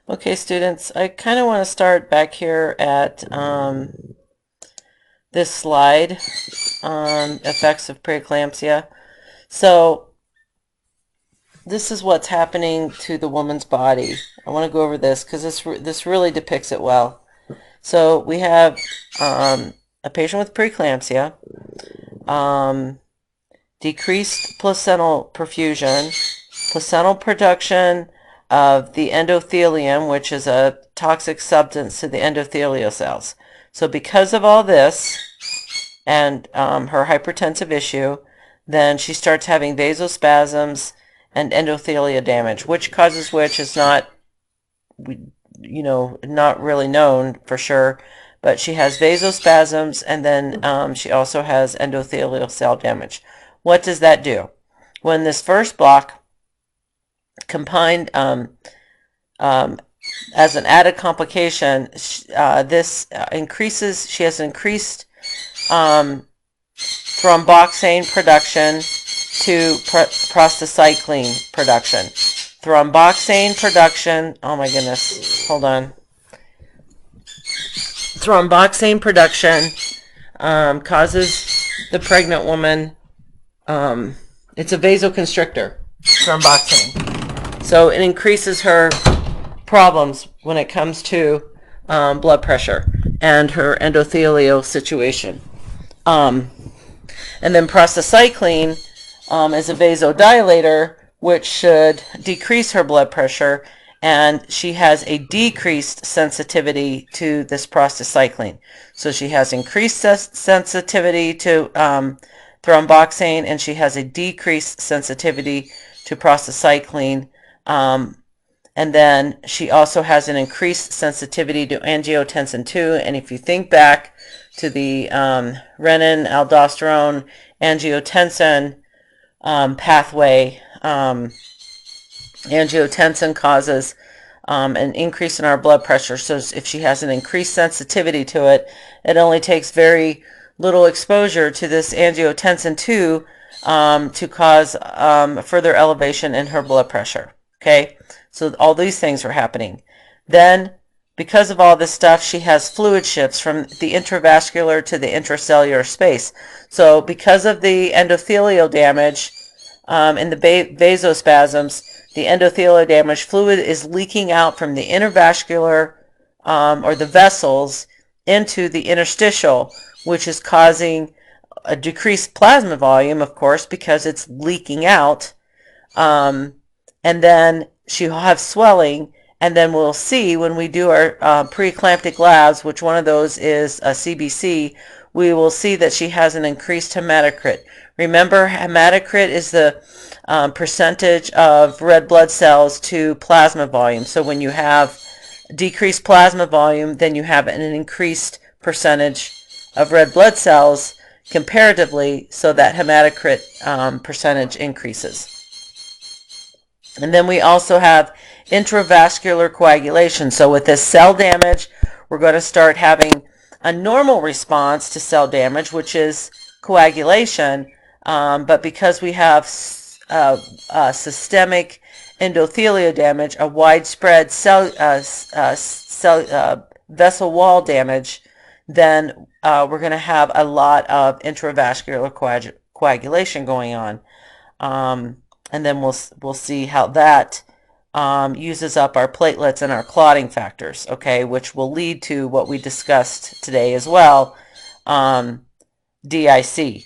Okay, students, I kind of want to start back here at this slide on effects of preeclampsia. So this is what's happening to the woman's body. I want to go over this because this really depicts it well. So we have a patient with preeclampsia, um, decreased placental perfusion, placental production of the endothelium, which is a toxic substance to the endothelial cells. So because of all this and her hypertensive issue, then she starts having vasospasms and endothelia damage, which is not, not really known for sure. But she has vasospasms, and then she also has endothelial cell damage. What does that do? When this first block combined um, as an added complication, this increases, she has increased thromboxane production to prostacyclin production. Thromboxane production, oh my goodness, hold on. Thromboxane production causes the pregnant woman, it's a vasoconstrictor, thromboxane. So it increases her problems when it comes to blood pressure and her endothelial situation. And then prostacyclin is a vasodilator, which should decrease her blood pressure, and she has a decreased sensitivity to this prostacyclin. So she has increased sensitivity to thromboxane, and she has a decreased sensitivity to prostacyclin. And then she also has an increased sensitivity to angiotensin II. And if you think back to the renin, aldosterone, angiotensin pathway, angiotensin causes an increase in our blood pressure. So if she has an increased sensitivity to it, it only takes very little exposure to this angiotensin II to cause further elevation in her blood pressure. Okay, so all these things are happening. Then, because of all this stuff, she has fluid shifts from the intravascular to the intracellular space. So because of the endothelial damage and the vasospasms, the endothelial damage, fluid is leaking out from the intravascular or the vessels into the interstitial, which is causing a decreased plasma volume, of course, because it's leaking out. And then she'll have swelling, and then we'll see when we do our preeclamptic labs, which one of those is a CBC, we will see that she has an increased hematocrit. Remember, hematocrit is the percentage of red blood cells to plasma volume. So when you have decreased plasma volume, then you have an increased percentage of red blood cells comparatively, so that hematocrit percentage increases. And then we also have intravascular coagulation. So with this cell damage, we're going to start having a normal response to cell damage, which is coagulation. But because we have systemic endothelial damage, a widespread vessel wall damage, then we're going to have a lot of intravascular coagulation going on. And then we'll see how that uses up our platelets and our clotting factors, okay, which will lead to what we discussed today as well, DIC.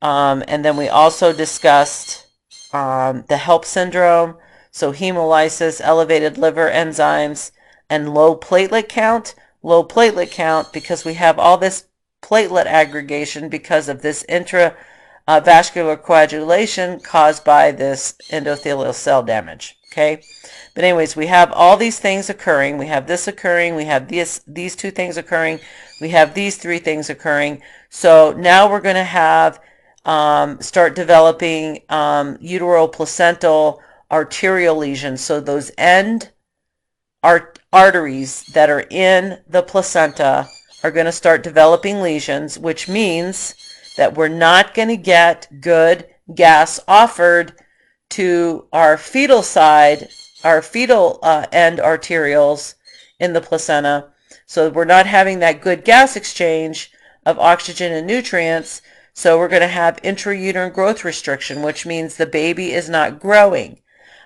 And then we also discussed the HELP syndrome, so hemolysis, elevated liver enzymes, and low platelet count. Low platelet count because we have all this platelet aggregation because of this vascular coagulation caused by this endothelial cell damage. Okay, but anyways, we have all these things occurring. We have this occurring. We have these two things occurring. We have these three things occurring. So now we're going to have start developing uteroplacental arterial lesions. So those end arteries that are in the placenta are going to start developing lesions, which means that we're not going to get good gas offered to our fetal side our fetal end arterioles in the placenta. So we're not having that good gas exchange of oxygen and nutrients. So we're going to have intrauterine growth restriction, which means the baby is not growing.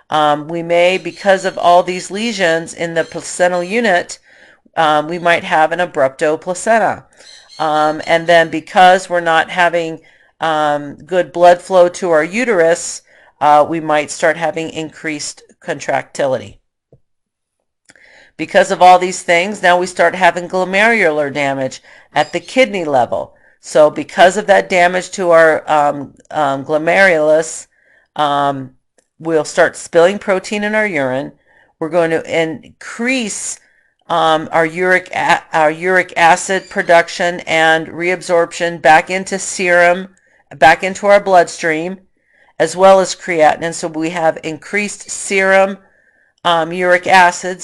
We may, because of all these lesions in the placental unit, we might have an abrupto placenta. And then because we're not having good blood flow to our uterus, we might start having increased contractility. Because of all these things, now we start having glomerular damage at the kidney level. So because of that damage to our glomerulus, we'll start spilling protein in our urine. We're going to increase our uric acid production and reabsorption back into serum, back into our bloodstream, as well as creatinine. So we have increased serum uric acid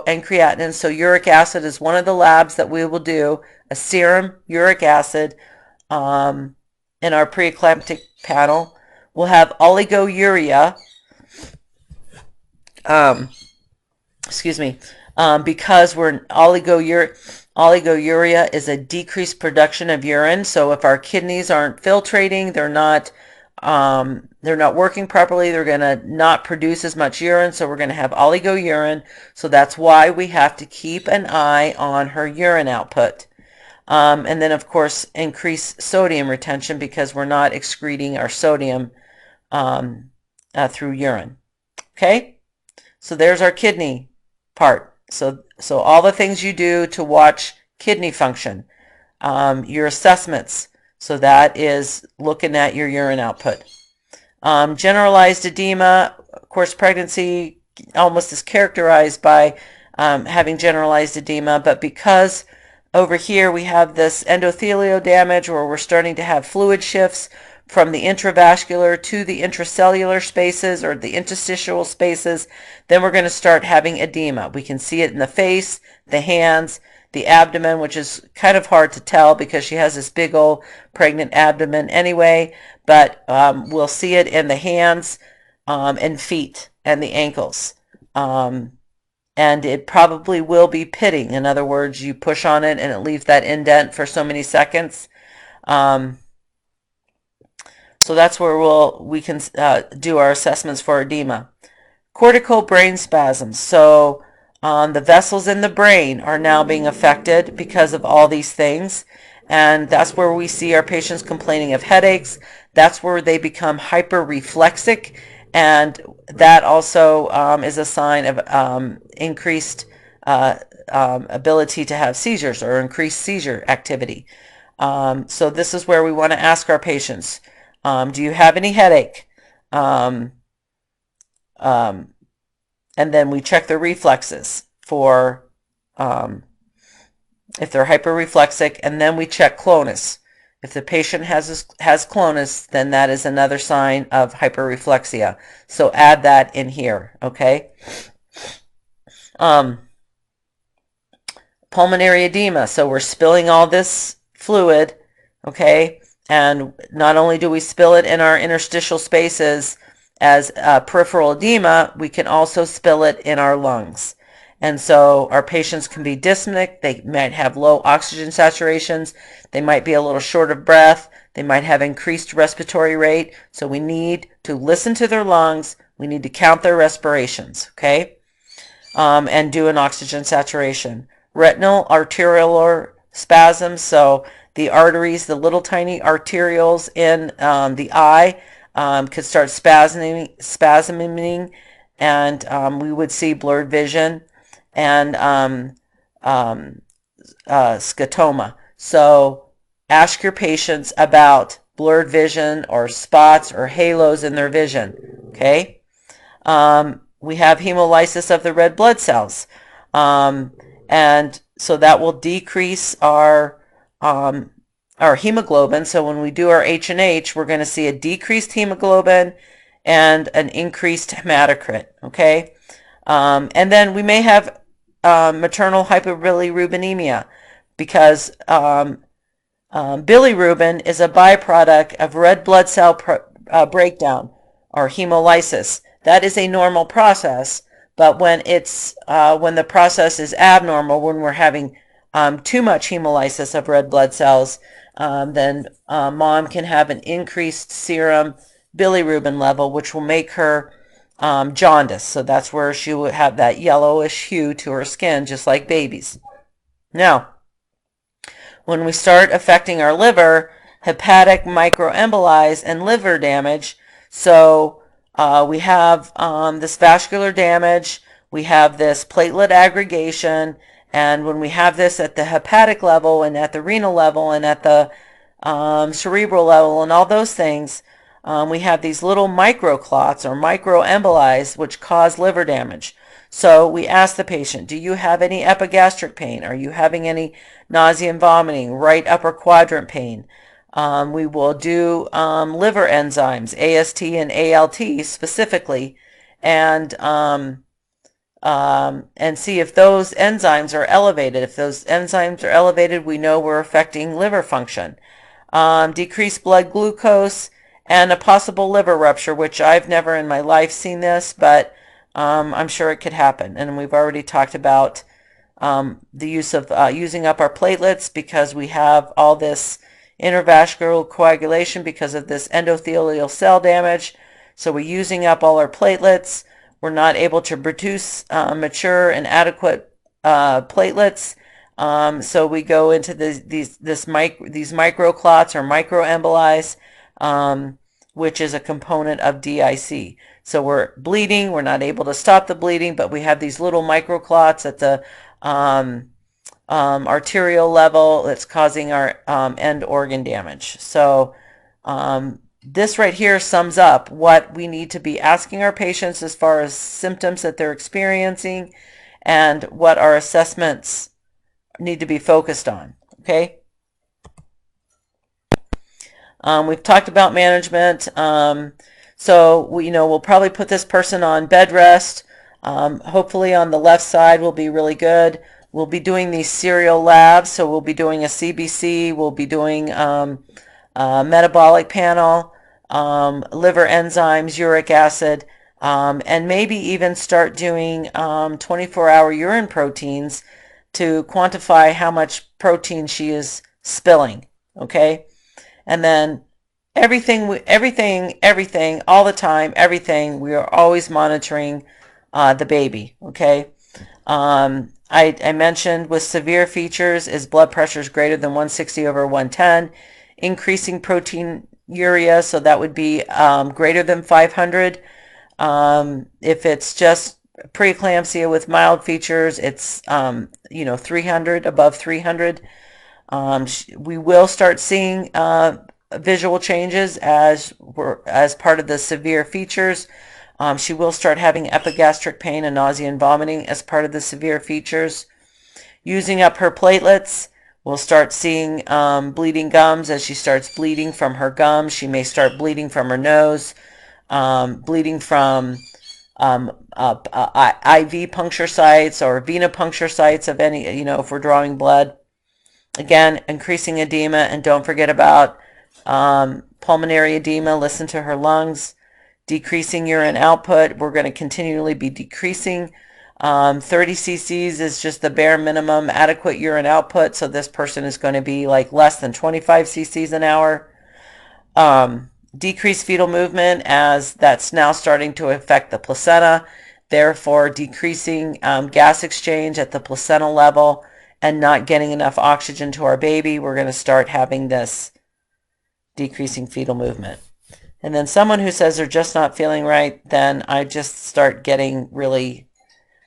and creatinine. So uric acid is one of the labs that we will do, a serum uric acid in our preeclamptic panel. We'll have oligouria, because oligouria is a decreased production of urine. So if our kidneys aren't filtrating, they're not working properly, they're going to not produce as much urine, so we're going to have oligourin. So that's why we have to keep an eye on her urine output. And then, of course, increase sodium retention because we're not excreting our sodium through urine. Okay? So there's our kidney part. So all the things you do to watch kidney function, your assessments. So that is looking at your urine output. Generalized edema, of course, pregnancy almost is characterized by having generalized edema, but because over here we have this endothelial damage where we're starting to have fluid shifts from the intravascular to the intracellular spaces or the interstitial spaces, then we're going to start having edema. We can see it in the face, the hands, the abdomen, which is kind of hard to tell because she has this big old pregnant abdomen anyway, but we'll see it in the hands and feet and the ankles. And it probably will be pitting. In other words, you push on it and it leaves that indent for so many seconds. So that's where we can do our assessments for edema. Cortical brain spasms. So the vessels in the brain are now being affected because of all these things. And that's where we see our patients complaining of headaches. That's where they become hyperreflexic. And that also is a sign of increased ability to have seizures or increased seizure activity. So this is where we want to ask our patients, do you have any headache? And then we check their reflexes for if they're hyperreflexic, and then we check clonus. If the patient has clonus, then that is another sign of hyperreflexia. So add that in here, okay? Pulmonary edema. So we're spilling all this fluid, okay? And not only do we spill it in our interstitial spaces as peripheral edema, we can also spill it in our lungs. And so our patients can be dyspneic. They might have low oxygen saturations. They might be a little short of breath. They might have increased respiratory rate. So we need to listen to their lungs. We need to count their respirations, okay? And do an oxygen saturation. Retinal arteriolar spasms. So the arteries, the little tiny arterioles in the eye could start spasming, and we would see blurred vision and scotoma. So ask your patients about blurred vision or spots or halos in their vision, okay? We have hemolysis of the red blood cells, and so that will decrease our hemoglobin. So when we do our H&H, we're going to see a decreased hemoglobin and an increased hematocrit, okay? And then we may have maternal hyperbilirubinemia because bilirubin is a byproduct of red blood cell breakdown or hemolysis. That is a normal process, But when when the process is abnormal, when we're having too much hemolysis of red blood cells, then mom can have an increased serum bilirubin level, which will make her jaundice. So that's where she would have that yellowish hue to her skin, just like babies. Now, when we start affecting our liver, hepatic microembolies and liver damage, so we have this vascular damage, we have this platelet aggregation, and when we have this at the hepatic level and at the renal level and at the cerebral level and all those things, we have these little microclots or microembolies which cause liver damage. So we ask the patient, do you have any epigastric pain? Are you having any nausea and vomiting, right upper quadrant pain? We will do liver enzymes, AST and ALT specifically, and see if those enzymes are elevated. If those enzymes are elevated, we know we're affecting liver function. Decreased blood glucose and a possible liver rupture, which I've never in my life seen this, but I'm sure it could happen. And we've already talked about the use of using up our platelets because we have all this intravascular coagulation because of this endothelial cell damage. So we're using up all our platelets. We're not able to produce mature and adequate platelets. So we go into these microclots or microembolies, which is a component of DIC. So we're bleeding. We're not able to stop the bleeding, but we have these little microclots at the arterial level that's causing our end organ damage. So this right here sums up what we need to be asking our patients as far as symptoms that they're experiencing and what our assessments need to be focused on. Okay? We've talked about management. So we'll probably put this person on bed rest. Hopefully on the left side will be really good. We'll be doing these serial labs. So we'll be doing a CBC. We'll be doing metabolic panel, liver enzymes, uric acid, and maybe even start doing 24-hour urine proteins to quantify how much protein she is spilling. Okay? And then everything, all the time, everything, we are always monitoring the baby. Okay? I mentioned with severe features is blood pressure is greater than 160/110, increasing proteinuria, so that would be greater than 500. If it's just preeclampsia with mild features, it's 300, above 300. We will start seeing visual changes as part of the severe features. She will start having epigastric pain and nausea and vomiting as part of the severe features. Using up her platelets, we'll start seeing bleeding gums as she starts bleeding from her gums. She may start bleeding from her nose, bleeding from IV puncture sites or venipuncture sites of any, if we're drawing blood. Again, increasing edema, and don't forget about pulmonary edema. Listen to her lungs. Decreasing urine output. We're going to continually be decreasing. 30 cc's is just the bare minimum adequate urine output, so this person is going to be like less than 25 cc's an hour. Decreased fetal movement, as that's now starting to affect the placenta, therefore decreasing gas exchange at the placental level and not getting enough oxygen to our baby. We're going to start having this decreasing fetal movement. And then someone who says they're just not feeling right, then I just start getting really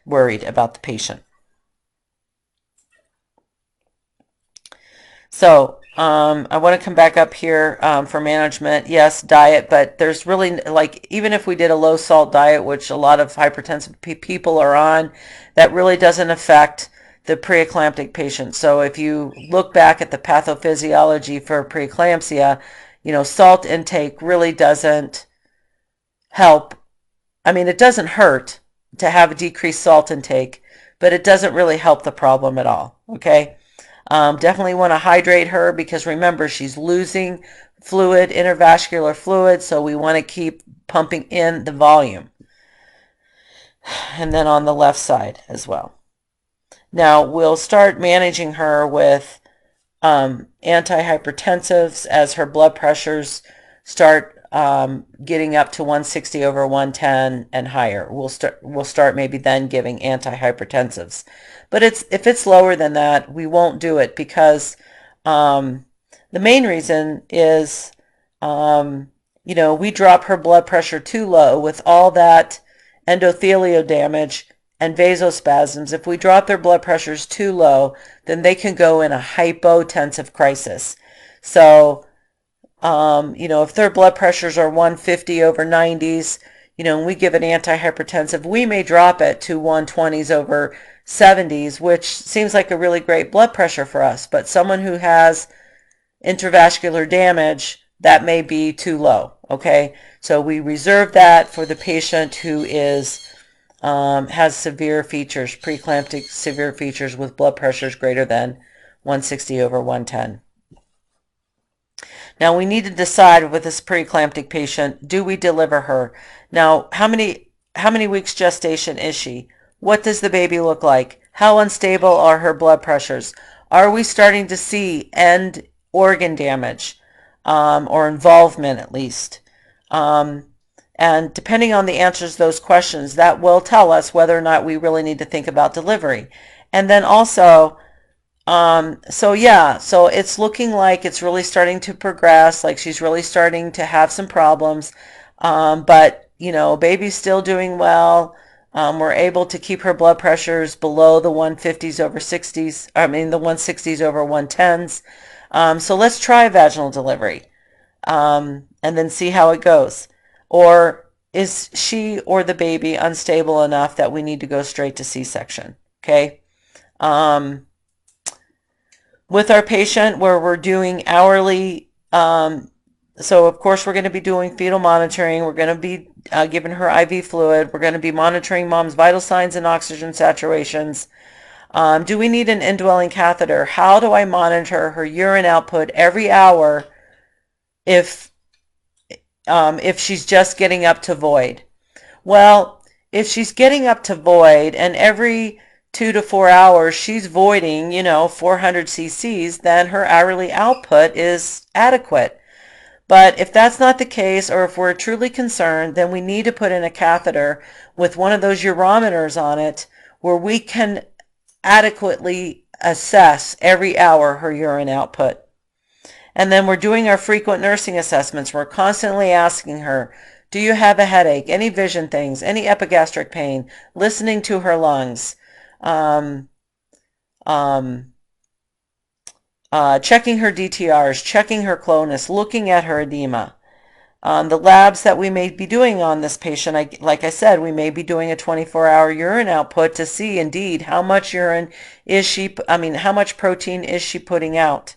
worried about the patient. So I want to come back up here for management. Yes, diet, but there's really, even if we did a low salt diet, which a lot of hypertensive people are on, that really doesn't affect the preeclamptic patient. So if you look back at the pathophysiology for preeclampsia, salt intake really doesn't help. I mean, it doesn't hurt to have a decreased salt intake, but it doesn't really help the problem at all. Okay? Definitely want to hydrate her because remember, she's losing fluid, intravascular fluid, so we want to keep pumping in the volume. and then on the left side as well. Now we'll start managing her with antihypertensives as her blood pressures start getting up to 160 over 110 and higher. We'll start maybe then giving antihypertensives. But if it's lower than that, we won't do it because the main reason is we drop her blood pressure too low with all that endothelial damage and vasospasms. If we drop their blood pressures too low, then they can go in a hypotensive crisis. So, if their blood pressures are 150 over 90s, and we give an antihypertensive, we may drop it to 120s over 70s, which seems like a really great blood pressure for us. But someone who has intravascular damage, that may be too low. Okay, so we reserve that for the patient who has severe features, preeclamptic severe features with blood pressures greater than 160 over 110. Now we need to decide with this preeclamptic patient, do we deliver her? Now, how many weeks gestation is she? What does the baby look like? How unstable are her blood pressures? Are we starting to see end organ damage or involvement at least? And depending on the answers to those questions, that will tell us whether or not we really need to think about delivery. And then also, so it's looking like it's really starting to progress, like she's really starting to have some problems. But, baby's still doing well. We're able to keep her blood pressures below the 150s over 60s, the 160s over 110s. So let's try vaginal delivery and then see how it goes. Or is she or the baby unstable enough that we need to go straight to C-section? Okay. With our patient where we're doing hourly, so of course we're going to be doing fetal monitoring. We're going to be giving her IV fluid. We're going to be monitoring mom's vital signs and oxygen saturations. Do we need an indwelling catheter? How do I monitor her urine output every hour if she's just getting up to void? Well, if she's getting up to void and every 2 to 4 hours she's voiding, 400 cc's, then her hourly output is adequate. But if that's not the case, or if we're truly concerned, then we need to put in a catheter with one of those urometers on it where we can adequately assess every hour her urine output. And then we're doing our frequent nursing assessments. We're constantly asking her, do you have a headache, any vision things, any epigastric pain, listening to her lungs, checking her DTRs, checking her clonus, looking at her edema. The labs that we may be doing on this patient, like I said, we may be doing a 24-hour urine output to see indeed how much urine how much protein is she putting out.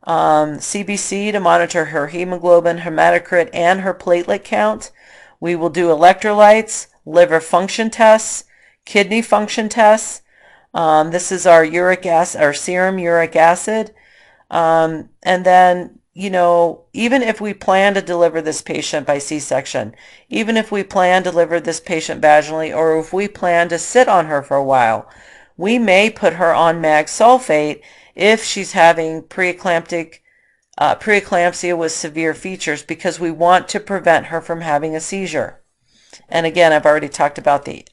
CBC to monitor her hemoglobin, hematocrit, and her platelet count. We will do electrolytes, liver function tests, kidney function tests. This is our uric acid, our serum uric acid. And then, even if we plan to deliver this patient by C-section, even if we plan to deliver this patient vaginally, or if we plan to sit on her for a while, we may put her on mag sulfate if she's having preeclampsia with severe features, because we want to prevent her from having a seizure. And again, I've already talked about the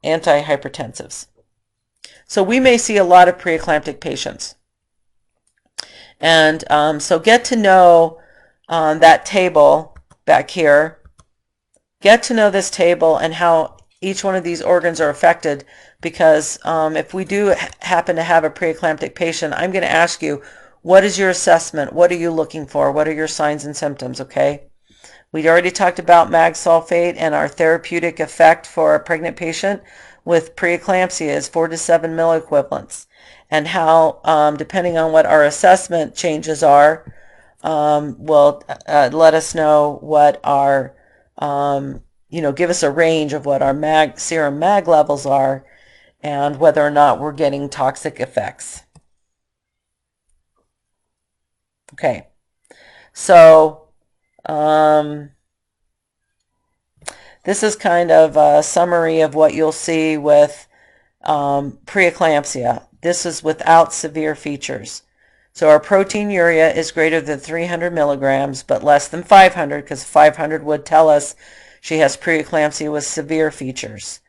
antihypertensives. So we may see a lot of preeclamptic patients. And so get to know that table back here. Get to know this table and how each one of these organs are affected, because if we do happen to have a preeclamptic patient, I'm going to ask you, what is your assessment? What are you looking for? What are your signs and symptoms? Okay. We already talked about mag sulfate, and our therapeutic effect for a pregnant patient with preeclampsia is 4 to 7 milliequivalents. And how, depending on what our assessment changes are, will let us know what our, give us a range of what our serum mag levels are and whether or not we're getting toxic effects. Okay, so this is kind of a summary of what you'll see with preeclampsia. This is without severe features. So our proteinuria is greater than 300 milligrams, but less than 500, because 500 would tell us she has preeclampsia with severe features.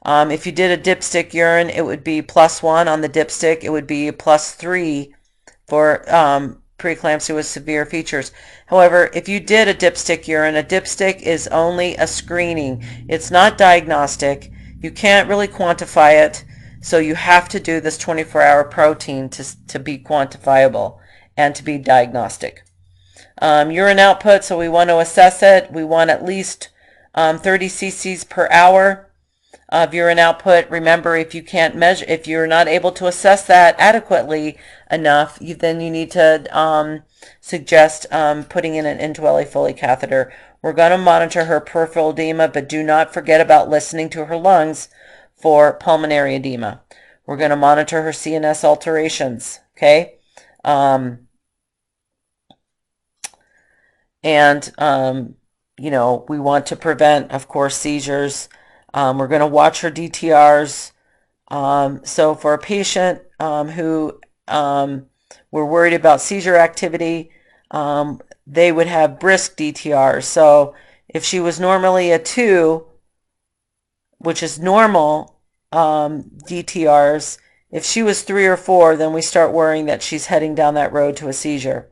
If you did a dipstick urine, it would be +1 on the dipstick. It would be +3 for preeclampsia with severe features. However, if you did a dipstick urine, a dipstick is only a screening. It's not diagnostic. You can't really quantify it, so you have to do this 24-hour protein to be quantifiable and to be diagnostic. Urine output, so we want to assess it. We want at least 30 cc's per hour of urine output. Remember, if you can't measure, if you're not able to assess that adequately enough, then you need to suggest putting in an Intuelli Foley catheter. We're going to monitor her peripheral edema, but do not forget about listening to her lungs for pulmonary edema. We're going to monitor her CNS alterations, okay? You know, we want to prevent, of course, seizures. We're going to watch her DTRs. So for a patient who we're worried about seizure activity, they would have brisk DTRs. So if she was normally a 2, which is normal DTRs, if she was 3 or 4, then we start worrying that she's heading down that road to a seizure.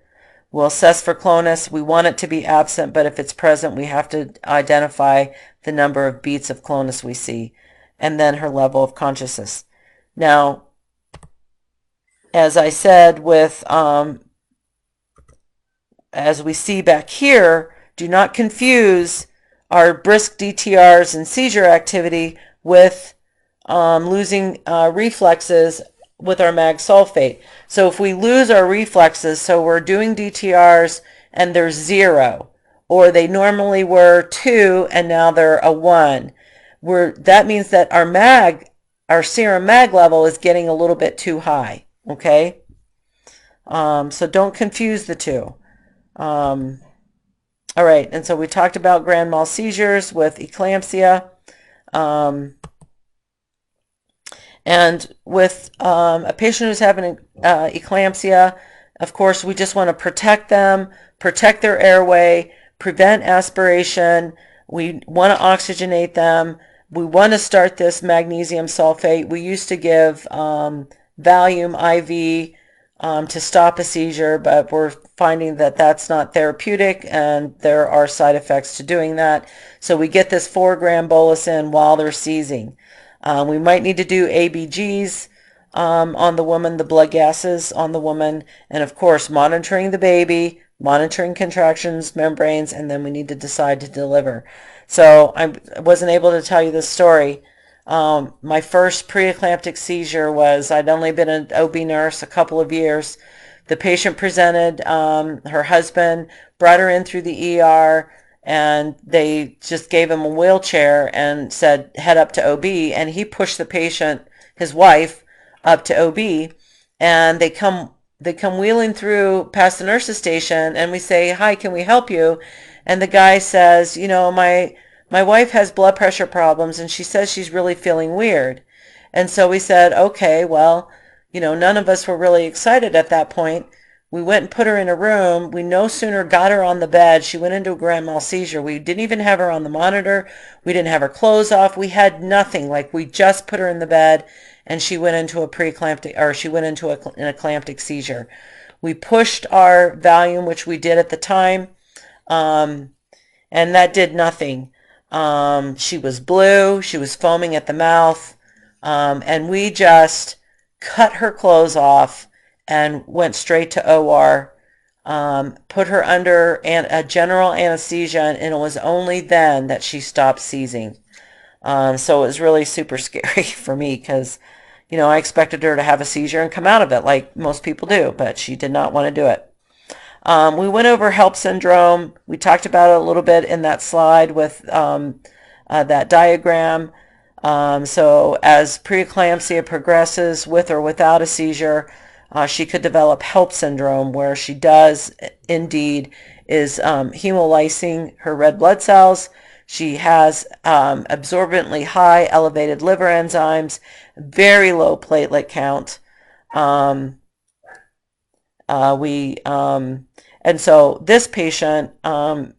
We'll assess for clonus. We want it to be absent, but if it's present, we have to identify the number of beats of clonus we see, and then her level of consciousness. Now, as I said, with as we see back here, do not confuse our brisk DTRs and seizure activity with losing reflexes with our mag sulfate. So if we lose our reflexes, so we're doing DTRs and they're 0, or they normally were 2 and now they're a 1, that means that our serum mag level is getting a little bit too high, okay? So don't confuse the two. All right, and so we talked about grand mal seizures with eclampsia. And with a patient who's having eclampsia, of course, we just want to protect them, protect their airway, prevent aspiration. We want to oxygenate them. We want to start this magnesium sulfate. We used to give Valium IV to stop a seizure, but we're finding that that's not therapeutic and there are side effects to doing that. So we get this 4-gram bolus in while they're seizing. We might need to do ABGs on the woman, the blood gases on the woman, and of course monitoring the baby, monitoring contractions, membranes, and then we need to decide to deliver. So I wasn't able to tell you this story. My first preeclamptic seizure was, I'd only been an OB nurse a couple of years. The patient presented, her husband brought her in through the ER, and they just gave him a wheelchair and said, head up to OB, and he pushed the patient, his wife, up to OB, and they come wheeling through past the nurse's station, and we say, hi, can we help you? And the guy says, you know, my wife has blood pressure problems, and she says she's really feeling weird. And so we said, okay, well, you know, none of us were really excited at that point. We went and put her in a room. We no sooner got her on the bed, she went into a grand mal seizure. We didn't even have her on the monitor. We didn't have her clothes off. We had nothing. Like, we just put her in the bed, and she went into an eclamptic seizure. We pushed our Valium, which we did at the time, and that did nothing. She was blue. She was foaming at the mouth, and we just cut her clothes off and went straight to OR, put her under a general anesthesia, and it was only then that she stopped seizing. So it was really super scary for me because, you know, I expected her to have a seizure and come out of it like most people do, but she did not want to do it. We went over HELLP syndrome. We talked about it a little bit in that slide with that diagram. So as preeclampsia progresses with or without a seizure, she could develop HELLP syndrome, where she does indeed is hemolysing her red blood cells. She has absorbently high elevated liver enzymes, very low platelet count. And so this patient right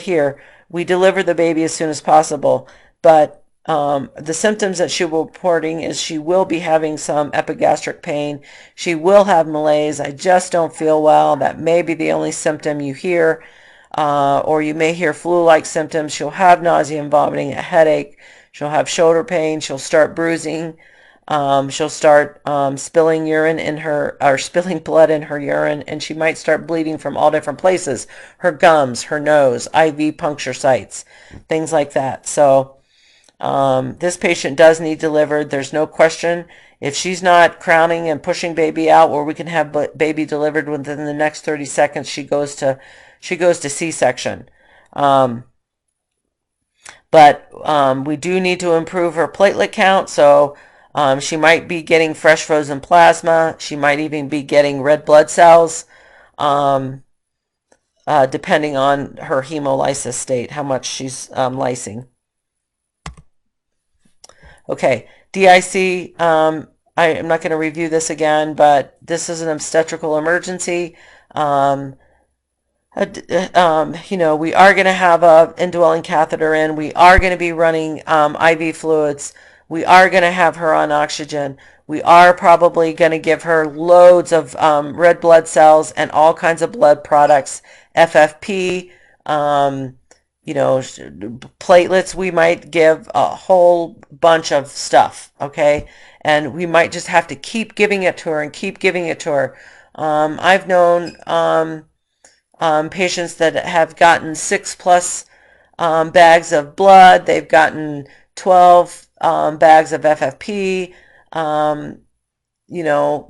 here, we deliver the baby as soon as possible, but the symptoms that she will be reporting is she will be having some epigastric pain. She will have malaise. I just don't feel well. That may be the only symptom you hear, or you may hear flu-like symptoms. She'll have nausea and vomiting, a headache. She'll have shoulder pain. She'll start bruising. She'll start spilling urine in her, or spilling blood in her urine, and she might start bleeding from all different places, her gums, her nose, IV puncture sites, things like that. So this patient does need delivered. There's no question. If she's not crowning and pushing baby out where we can have baby delivered within the next 30 seconds, she goes to C-section. But we do need to improve her platelet count, so she might be getting fresh frozen plasma. She might even be getting red blood cells, depending on her hemolysis state, how much she's lysing. Okay, DIC, I am not going to review this again, but this is an obstetrical emergency. We are going to have a indwelling catheter in. We are going to be running IV fluids. We are going to have her on oxygen. We are probably going to give her loads of red blood cells and all kinds of blood products, FFP, platelets. We might give a whole bunch of stuff, okay? And we might just have to keep giving it to her and keep giving it to her. I've known patients that have gotten 6+ bags of blood. They've gotten 12 bags of FFP,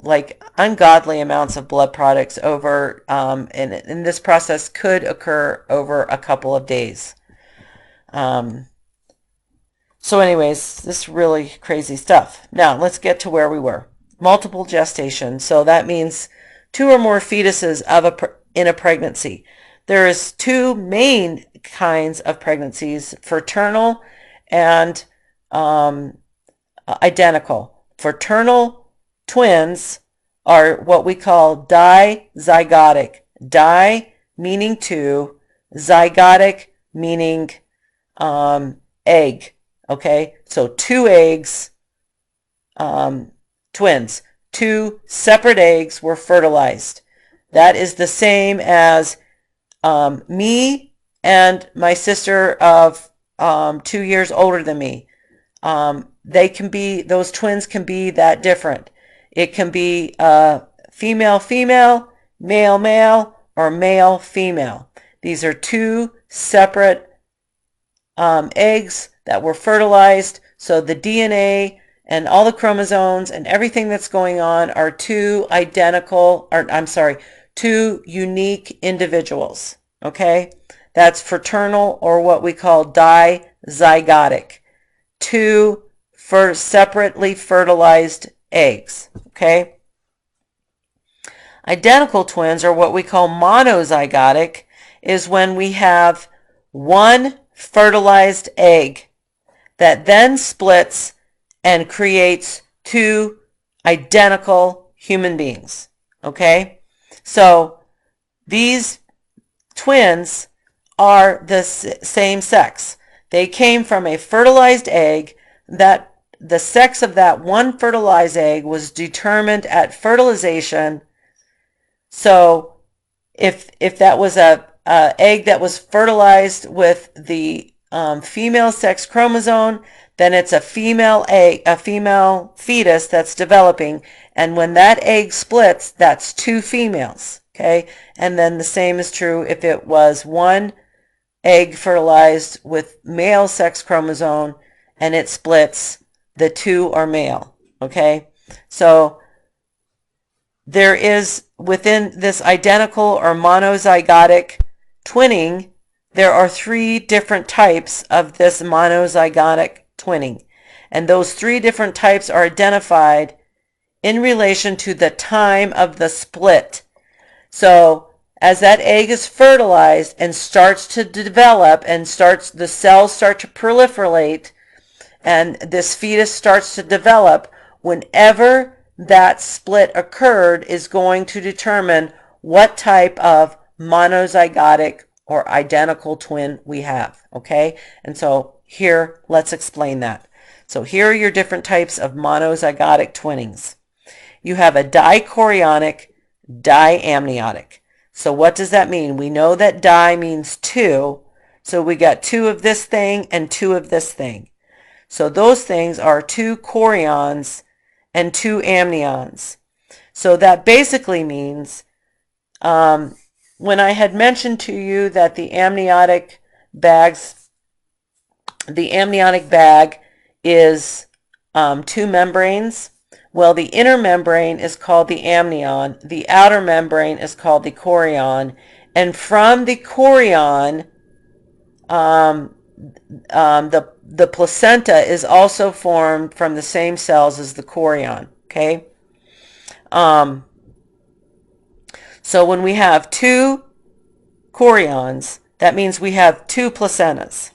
like ungodly amounts of blood products over, and this process could occur over a couple of days. So anyways, this really crazy stuff. Now let's get to where we were. Multiple gestation. So that means 2 or more fetuses in a pregnancy. There is 2 main kinds of pregnancies: fraternal and identical. Fraternal twins are what we call dizygotic. Di meaning 2, zygotic meaning egg. Okay, so 2 eggs, twins. 2 separate eggs were fertilized. That is the same as me and my sister of 2 years older than me. Those twins can be that different. It can be female, male, male, or male, female. These are 2 separate eggs that were fertilized. So the DNA and all the chromosomes and everything that's going on are 2 unique individuals. Okay? That's fraternal, or what we call dizygotic. 2 separately fertilized eggs. Okay? Identical twins, or what we call monozygotic, is when we have 1 fertilized egg that then splits and creates 2 identical human beings. Okay? So these twins are the same sex. They came from a fertilized egg. That the sex of that 1 fertilized egg was determined at fertilization. So if that was a egg that was fertilized with the female sex chromosome, then it's a female fetus that's developing, and when that egg splits, that's 2 females. Okay, and then the same is true if it was 1 egg fertilized with male sex chromosome and it splits, the 2 are male. Okay, so there is, within this identical or monozygotic twinning, there are 3 different types of this monozygotic twinning. And those 3 different types are identified in relation to the time of the split. So as that egg is fertilized and starts to develop and the cells start to proliferate and this fetus starts to develop, whenever that split occurred is going to determine what type of monozygotic or identical twin we have, okay? And so here, let's explain that. So here are your different types of monozygotic twinnings. You have a dichorionic, diamniotic. So what does that mean? We know that di means two, so we got two of this thing and two of this thing. So those things are two chorions and two amnions. So that basically means when I had mentioned to you that the amniotic bag is two membranes. Well, the inner membrane is called the amnion. The outer membrane is called the chorion. And from the chorion, the placenta is also formed from the same cells as the chorion. Okay. So when we have two chorions, that means we have two placentas.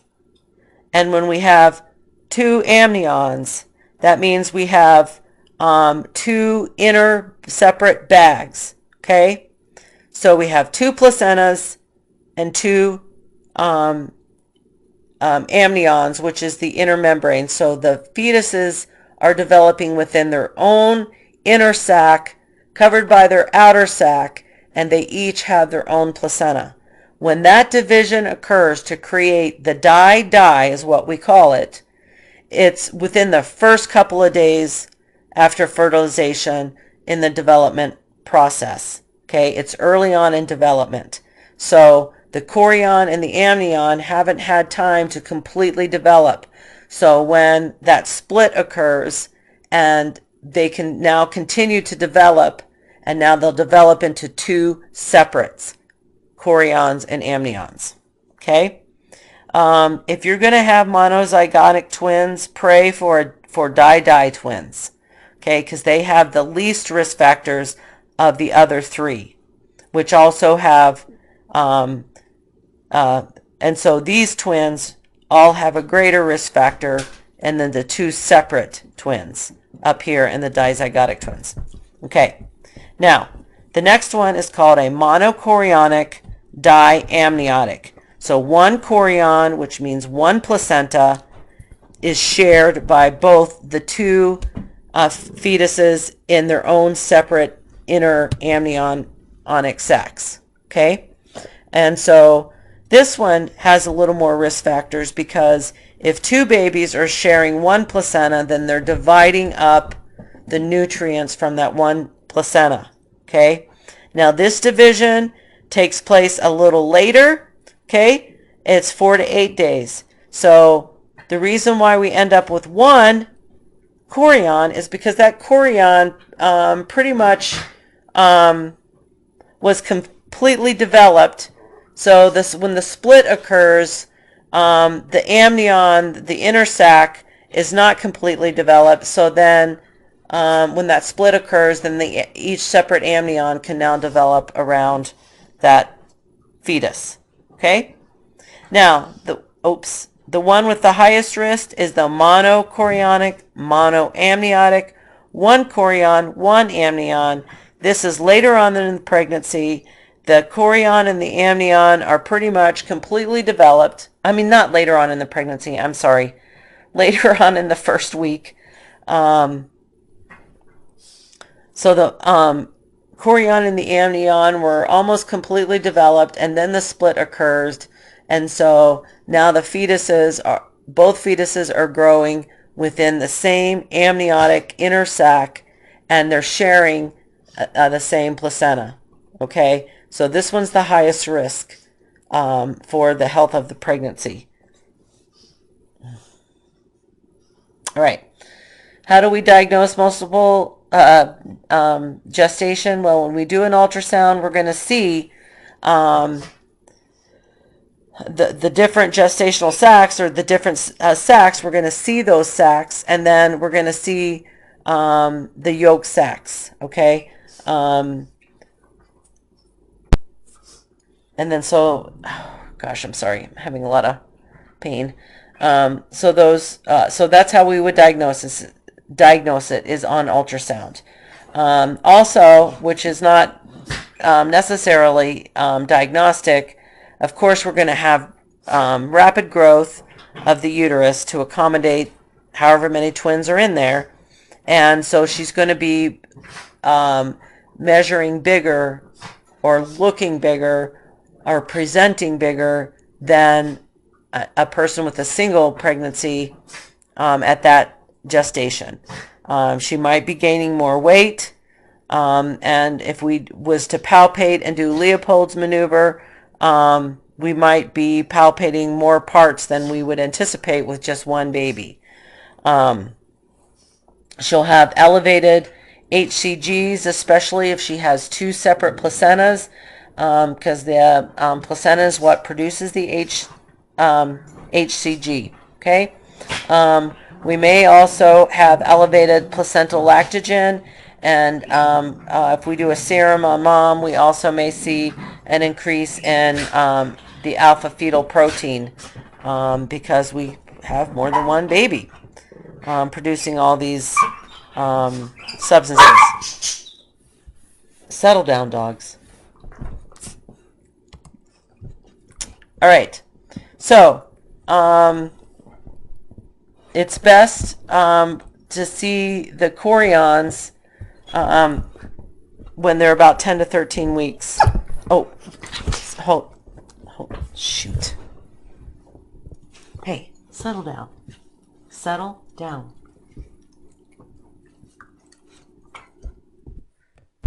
And when we have two amnions, that means we have two inner separate bags. Okay? So we have two placentas and two amnions, which is the inner membrane. So the fetuses are developing within their own inner sac, covered by their outer sac, and they each have their own placenta. When that division occurs to create the di is what we call it, it's within the first couple of days after fertilization in the development process. Okay, it's early on in development. So the chorion and the amnion haven't had time to completely develop. So when that split occurs and they can now continue to develop, and now they'll develop into two separates, chorions and amnions. Okay? If you're going to have monozygotic twins, pray for di twins. Okay? Because they have the least risk factors of the other three, which also have, and so these twins all have a greater risk factor, and then the two separate twins up here in the dizygotic twins. Okay. Now, the next one is called a monochorionic diamniotic. So one chorion, which means one placenta, is shared by both the two fetuses in their own separate inner amnionic sacs. Okay? And so this one has a little more risk factors because if two babies are sharing one placenta, then they're dividing up the nutrients from that one placenta. Okay? Now this division takes place a little later. Okay? It's 4 to 8 days. So the reason why we end up with one chorion is because that chorion pretty much was completely developed. So when the split occurs, the amnion, the inner sac, is not completely developed. So then when that split occurs, then each separate amnion can now develop around that fetus. Okay? Now, the one with the highest risk is the monochorionic, monoamniotic, one chorion, one amnion. This is later on in the pregnancy. The chorion and the amnion are pretty much completely developed. I mean, not later on in the pregnancy, I'm sorry. Later on in the first week. So the chorion and the amnion were almost completely developed, and then the split occurs. And so now both fetuses are growing within the same amniotic inner sac, and they're sharing the same placenta. Okay? So this one's the highest risk for the health of the pregnancy. All right. How do we diagnose multiple gestation? Well, when we do an ultrasound, we're going to see the different gestational sacs, or the different sacs. We're going to see those sacs, and then we're going to see the yolk sacs. Okay. and then so, oh, gosh, I'm sorry, I'm having a lot of pain. So that's how we would diagnose it is on ultrasound. Also, which is not necessarily diagnostic, of course, we're going to have rapid growth of the uterus to accommodate however many twins are in there. And so she's going to be measuring bigger or looking bigger or presenting bigger than a person with a single pregnancy at that gestation. She might be gaining more weight. And if we was to palpate and do Leopold's maneuver, we might be palpating more parts than we would anticipate with just one baby. She'll have elevated HCGs, especially if she has two separate placentas, because the placenta is what produces the HCG. Okay. We may also have elevated placental lactogen, and if we do a serum on mom, we also may see an increase in the alpha fetal protein because we have more than one baby producing all these substances. Settle down, dogs. All right. So, it's best to see the chorions when they're about 10 to 13 weeks. Oh, hold, shoot. Hey, settle down. Settle down.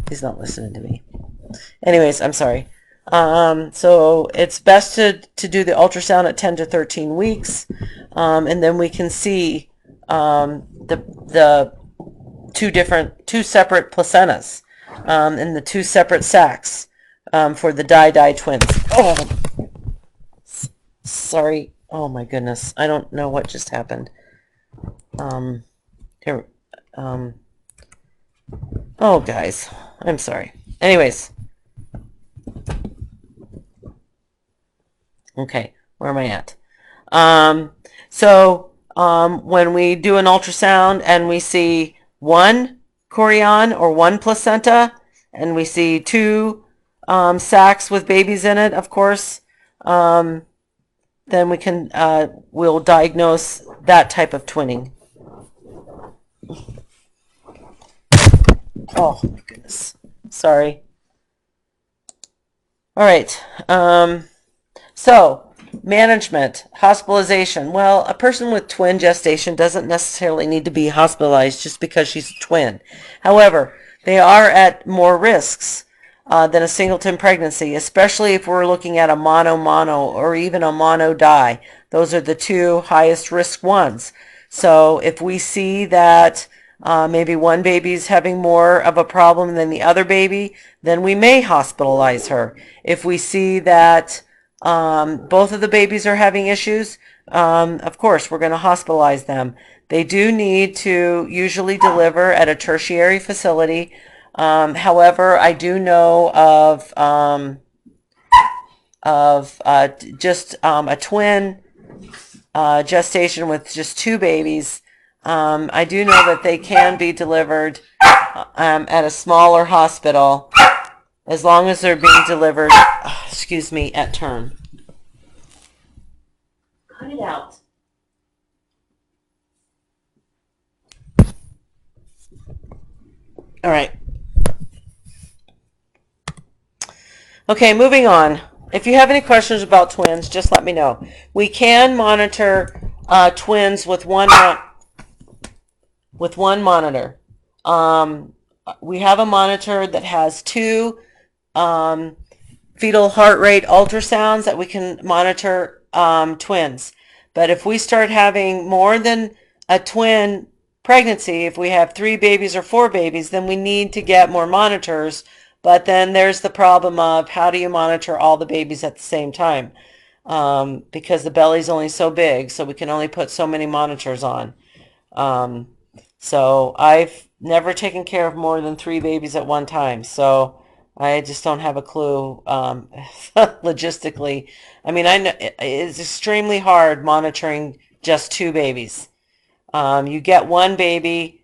He's not listening to me. Anyways, I'm sorry. So it's best to do the ultrasound at 10 to 13 weeks, and then we can see the two separate placentas and the two separate sacs for the Di twins. Oh, sorry. Oh my goodness, I don't know what just happened. Here. Oh, guys, I'm sorry. Anyways. Okay, where am I at? When we do an ultrasound and we see one chorion or one placenta, and we see two sacs with babies in it, of course, then we can we'll diagnose that type of twinning. Oh my goodness, sorry. All right. So, management, hospitalization. Well, a person with twin gestation doesn't necessarily need to be hospitalized just because she's a twin. However, they are at more risks than a singleton pregnancy, especially if we're looking at a mono or even a mono-di. Those are the two highest risk ones. So if we see that maybe one baby's having more of a problem than the other baby, then we may hospitalize her. If we see that both of the babies are having issues, of course, we're going to hospitalize them. They do need to usually deliver at a tertiary facility. However, I do know of just a twin gestation with just two babies. I do know that they can be delivered at a smaller hospital as long as they're being delivered, excuse me, at term. Cut it out. All right. Okay, moving on. If you have any questions about twins, just let me know. We can monitor twins with one monitor. We have a monitor that has two fetal heart rate ultrasounds that we can monitor twins. But if we start having more than a twin pregnancy, if we have 3 babies or 4 babies, then we need to get more monitors. But then there's the problem of how do you monitor all the babies at the same time? Because the belly's only so big, so we can only put so many monitors on. So I've never taken care of more than 3 babies at one time. So I just don't have a clue logistically. I mean, I know it's extremely hard monitoring just two babies. You get one baby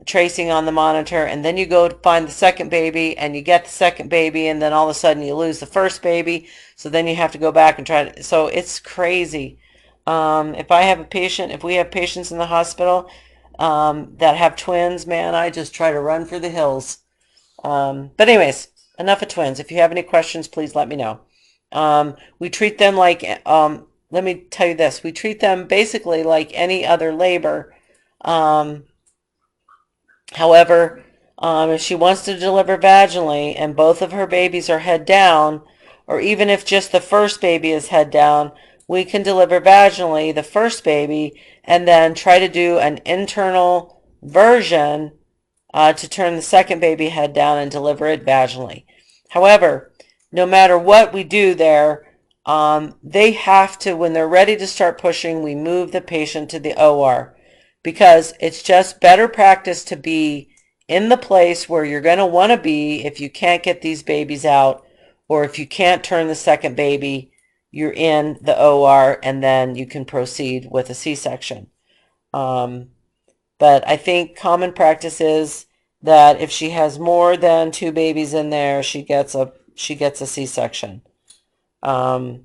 tracing on the monitor, and then you go to find the second baby, and you get the second baby, and then all of a sudden you lose the first baby. So then you have to go back and try to. So it's crazy. If I have a patient, if we have patients in the hospital that have twins, man, I just try to run for the hills. But anyways, enough of twins. If you have any questions, please let me know. We treat them like, let me tell you this, we treat them basically like any other labor. Um, However, if she wants to deliver vaginally and both of her babies are head down, or even if just the first baby is head down, we can deliver vaginally the first baby and then try to do an internal version to turn the second baby head down and deliver it vaginally. However, no matter what we do there, they have to, when they're ready to start pushing, we move the patient to the OR because it's just better practice to be in the place where you're going to want to be if you can't get these babies out or if you can't turn the second baby, you're in the OR and then you can proceed with a C-section. But I think common practice is that if she has more than two babies in there, she gets a C-section. Um,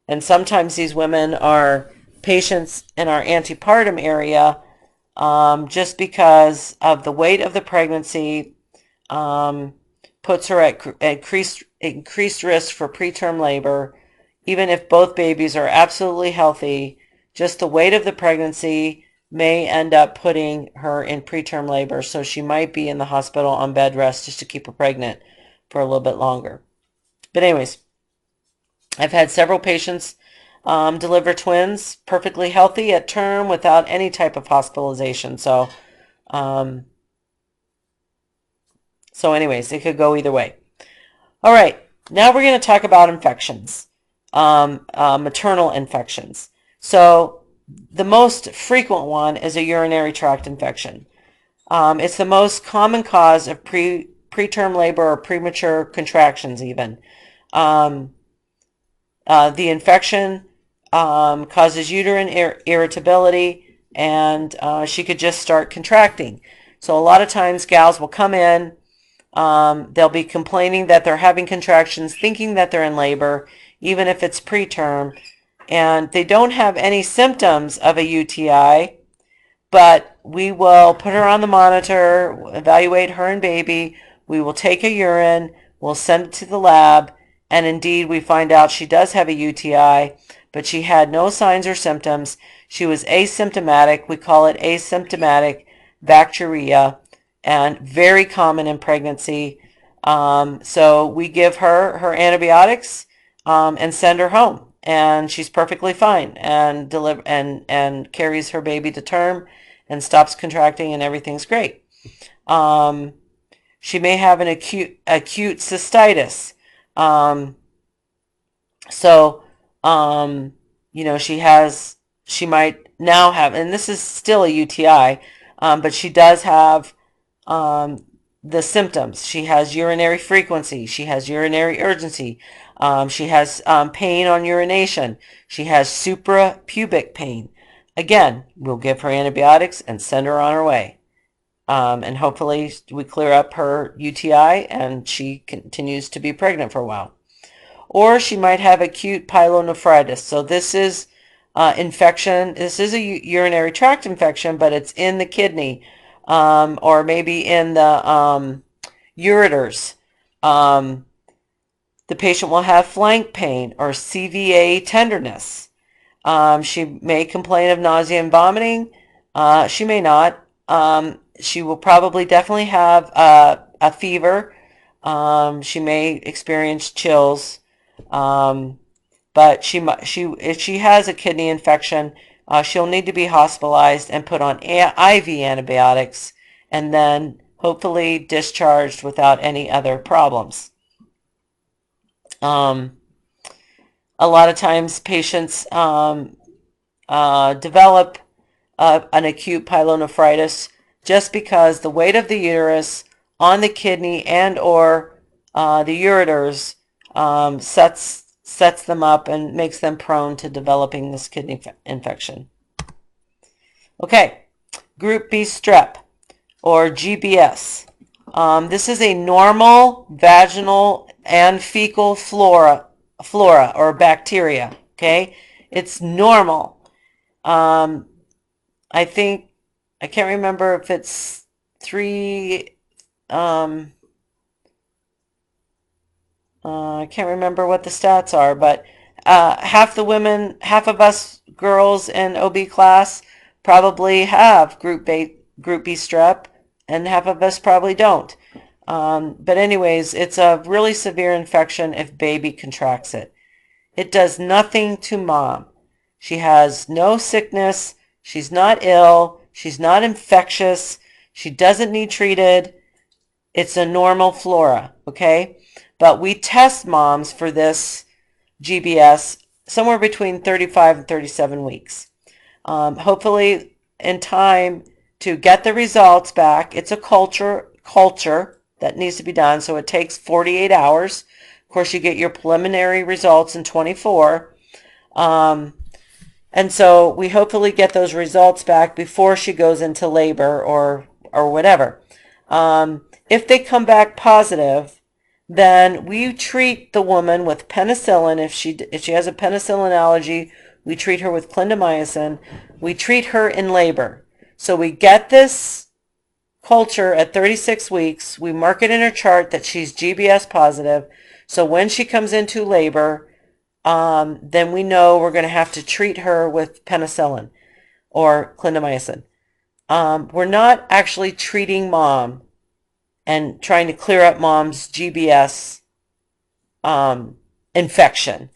and sometimes these women are patients in our antepartum area just because of the weight of the pregnancy puts her at increased risk for preterm labor. Even if both babies are absolutely healthy, just the weight of the pregnancy may end up putting her in preterm labor, so she might be in the hospital on bed rest just to keep her pregnant for a little bit longer. But anyways, I've had several patients deliver twins perfectly healthy at term without any type of hospitalization. Um, so anyways, it could go either way. All right, now we're going to talk about infections, maternal infections. So the most frequent one is a urinary tract infection. It's the most common cause of preterm labor or premature contractions even. The infection causes uterine irritability, and she could just start contracting. So a lot of times gals will come in, they'll be complaining that they're having contractions, thinking that they're in labor, even if it's preterm, and they don't have any symptoms of a UTI, but we will put her on the monitor, evaluate her and baby, we will take a urine, we'll send it to the lab, and indeed we find out she does have a UTI, but she had no signs or symptoms. She was asymptomatic. We call it asymptomatic bacteriuria, and very common in pregnancy. So we give her antibiotics and send her home, and she's perfectly fine and carries her baby to term and stops contracting, and everything's great. She may have an acute cystitis. Um, so, she might now have, and this is still a UTI, but she does have the symptoms. She has urinary frequency. She has urinary urgency. She has pain on urination. She has suprapubic pain. Again, we'll give her antibiotics and send her on her way. And hopefully we clear up her UTI and she continues to be pregnant for a while. Or she might have acute pyelonephritis. So this is infection. This is a urinary tract infection, but it's in the kidney or maybe in the ureters. The patient will have flank pain or CVA tenderness. She may complain of nausea and vomiting. She may not. She will probably definitely have a fever. She may experience chills. But if she has a kidney infection, she'll need to be hospitalized and put on IV antibiotics and then hopefully discharged without any other problems. A lot of times patients develop an acute pyelonephritis just because the weight of the uterus on the kidney and or the ureters, sets them up and makes them prone to developing this kidney infection. Okay, Group B strep, or GBS. This is a normal vaginal and fecal flora or bacteria. Okay, it's normal. I think, I can't remember if it's I can't remember what the stats are, but half of us girls in OB class probably have Group B strep, and half of us probably don't. But anyways, it's a really severe infection if baby contracts it. It does nothing to mom. She has no sickness. She's not ill. She's not infectious. She doesn't need treated. It's a normal flora, okay? But we test moms for this GBS somewhere between 35 and 37 weeks. Hopefully in time to get the results back. It's a culture that needs to be done, so it takes 48 hours. Of course, you get your preliminary results in 24. And so we hopefully get those results back before she goes into labor or whatever. If they come back positive, then we treat the woman with penicillin. If she has a penicillin allergy, we treat her with clindamycin. We treat her in labor. So we get this culture at 36 weeks. We mark it in her chart that she's GBS positive. So when she comes into labor, then we know we're going to have to treat her with penicillin or clindamycin. We're not actually treating mom and trying to clear up mom's GBS infection,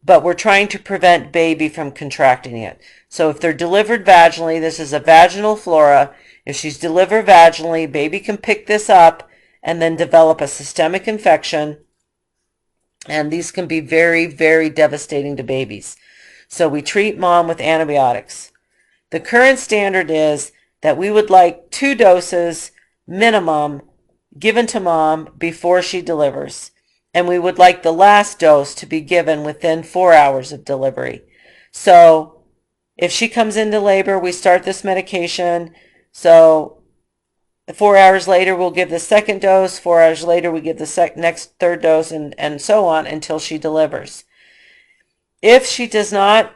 but we're trying to prevent baby from contracting it. So if they're delivered vaginally, this is a vaginal flora. If she's delivered vaginally, baby can pick this up and then develop a systemic infection. And these can be very, very devastating to babies. So we treat mom with antibiotics. The current standard is that we would like 2 doses minimum given to mom before she delivers. And we would like the last dose to be given within 4 hours of delivery. So if she comes into labor, we start this medication. So 4 hours later, we'll give the second dose. 4 hours later, we give the next third dose, and so on until she delivers. If she does not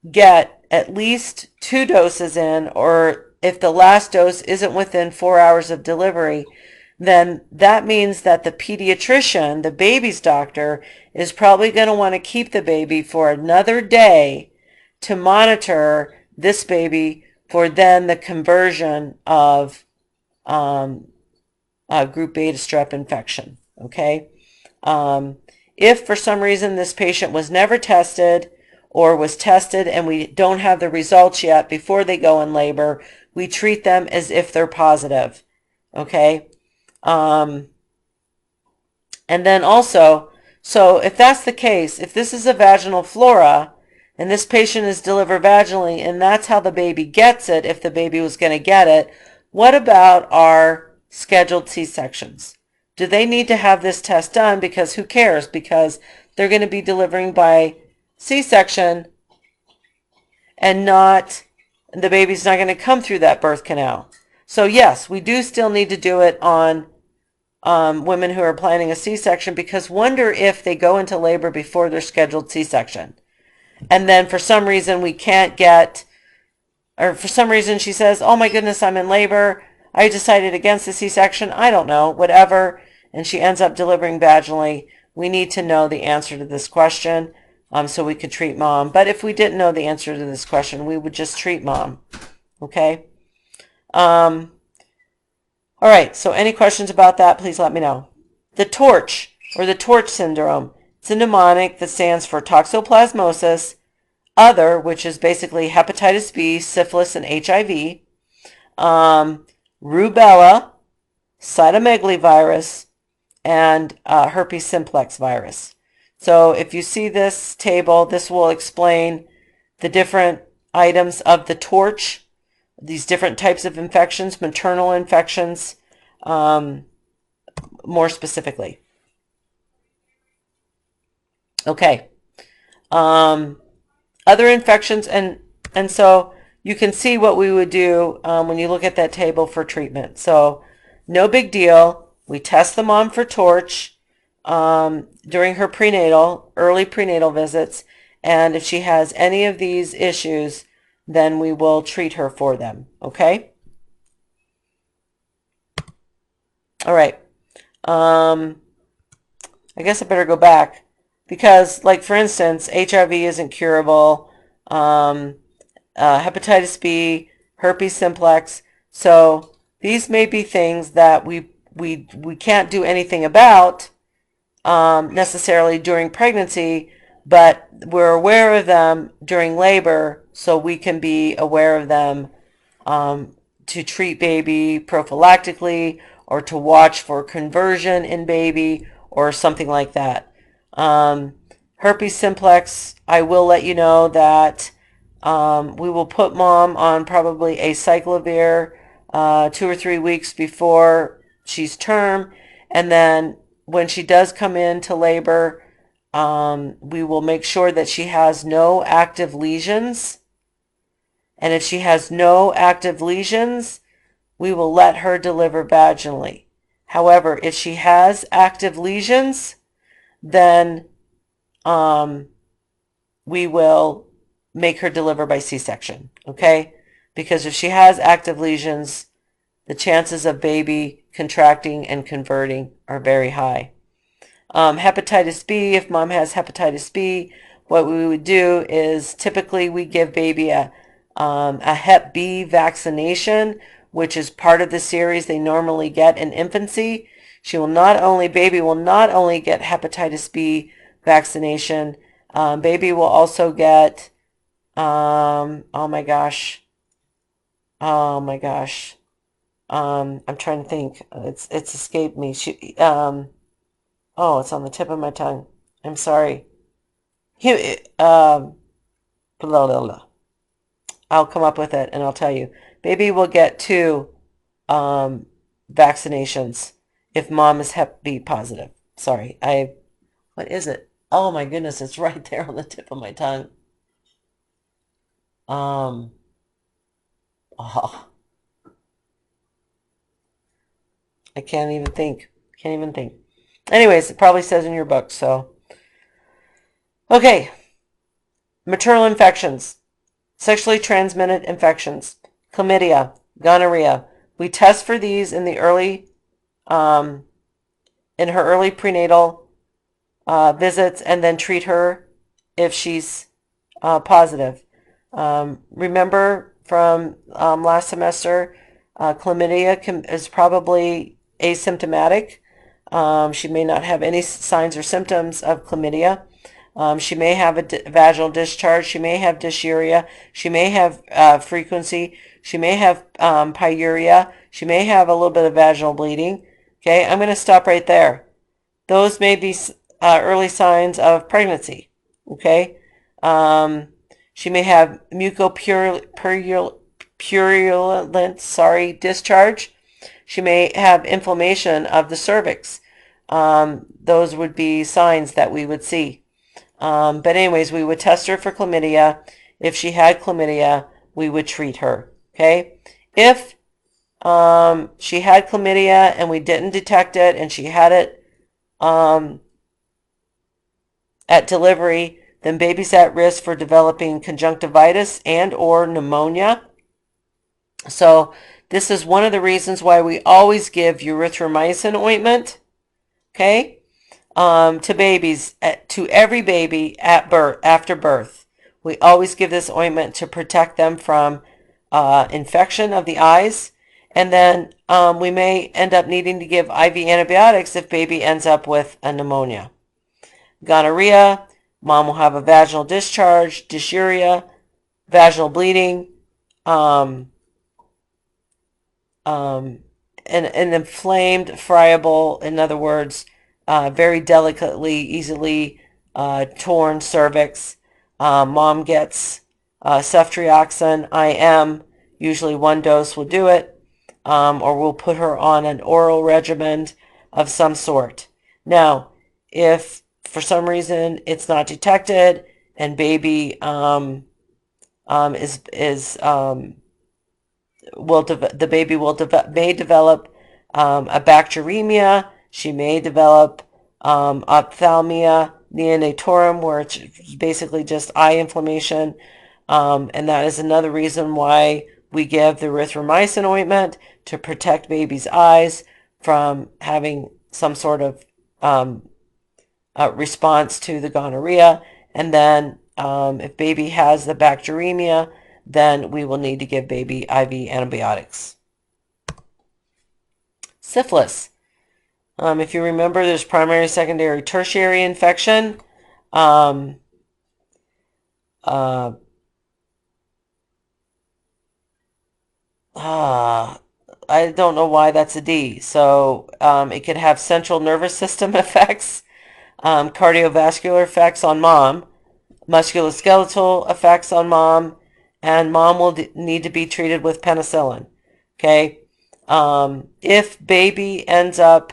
get at least 2 doses in, or if the last dose isn't within 4 hours of delivery, then that means that the pediatrician, the baby's doctor, is probably going to want to keep the baby for another day to monitor this baby for then the conversion of group beta strep infection. Okay. If for some reason this patient was never tested or was tested and we don't have the results yet before they go in labor, we treat them as if they're positive. Okay. And then also, so if that's the case, if this is a vaginal flora and this patient is delivered vaginally and that's how the baby gets it, if the baby was going to get it, what about our scheduled C-sections? Do they need to have this test done? Because who cares? Because they're going to be delivering by C-section and the baby's not going to come through that birth canal. So yes, we do still need to do it on women who are planning a C-section, because wonder if they go into labor before their scheduled C-section. And then for some reason we can't get, or for some reason she says, oh my goodness, I'm in labor. I decided against the C-section. I don't know, whatever. And she ends up delivering vaginally. We need to know the answer to this question so we could treat mom. But if we didn't know the answer to this question, we would just treat mom. Okay? All right, so any questions about that, please let me know. The TORCH, or the TORCH syndrome, it's a mnemonic that stands for toxoplasmosis, other, which is basically hepatitis B, syphilis, and HIV, rubella, cytomegalovirus, and herpes simplex virus. So if you see this table, this will explain the different items of the TORCH, these different types of infections, maternal infections, more specifically. Okay. Other infections, and so you can see what we would do when you look at that table for treatment. So no big deal. We test the mom for torch during her early prenatal visits, and if she has any of these issues, then we will treat her for them. Okay? All right. I guess I better go back because, like, for instance, HIV isn't curable. Um, Hepatitis B, herpes simplex. So these may be things that we can't do anything about necessarily during pregnancy, but we're aware of them during labor, so we can be aware of them to treat baby prophylactically or to watch for conversion in baby or something like that. Herpes simplex, I will let you know that we will put mom on probably acyclovir 2 or 3 weeks before she's term, and then when she does come into labor, we will make sure that she has no active lesions. And if she has no active lesions, we will let her deliver vaginally. However, if she has active lesions, then we will make her deliver by C-section, okay? Because if she has active lesions, the chances of baby contracting and converting are very high. Hepatitis B, if mom has hepatitis B, what we would do is typically we give baby a Hep B vaccination, which is part of the series they normally get in infancy. Baby will not only get hepatitis B vaccination, baby will also get, oh my gosh, I'm trying to think. It's escaped me. Oh, it's on the tip of my tongue. I'm sorry. Blah, blah, blah. I'll come up with it and I'll tell you. Baby will get 2 vaccinations if mom is Hep B positive. Sorry, what is it? Oh my goodness, it's right there on the tip of my tongue. Um, oh, I can't even think. Can't even think. Anyways, it probably says in your book, so. Okay, maternal infections, sexually transmitted infections, chlamydia, gonorrhea. We test for these in the in her early prenatal visits, and then treat her if she's positive. Remember from last semester, chlamydia is probably asymptomatic. She may not have any signs or symptoms of chlamydia. She may have a vaginal discharge. She may have dysuria. She may have frequency. She may have pyuria. She may have a little bit of vaginal bleeding. Okay, I'm going to stop right there. Those may be early signs of pregnancy. Okay, she may have mucopurulent, discharge. She may have inflammation of the cervix. Those would be signs that we would see. But anyways, we would test her for chlamydia. If she had chlamydia, we would treat her. Okay? If she had chlamydia and we didn't detect it and she had it at delivery, then baby's at risk for developing conjunctivitis and or pneumonia. So this is one of the reasons why we always give erythromycin ointment, okay, to babies, to every baby at birth, after birth. We always give this ointment to protect them from infection of the eyes. And then we may end up needing to give IV antibiotics if baby ends up with a pneumonia. Gonorrhea, mom will have a vaginal discharge, dysuria, vaginal bleeding, an inflamed, friable, in other words, very delicately, easily torn cervix. Mom gets ceftriaxone IM. Usually 1 dose will do it. Or we'll put her on an oral regimen of some sort. Now, if for some reason it's not detected, and baby the baby may develop a bacteremia. She may develop ophthalmia neonatorum, where it's basically just eye inflammation, and that is another reason why we give the erythromycin ointment to protect baby's eyes from having some sort of response to the gonorrhea. And then if baby has the bacteremia, then we will need to give baby IV antibiotics. Syphilis. If you remember, there's primary, secondary, tertiary infection. Um, uh, I don't know why that's a D. So it could have central nervous system effects, cardiovascular effects on mom, musculoskeletal effects on mom, and mom will need to be treated with penicillin. Okay? If baby ends up,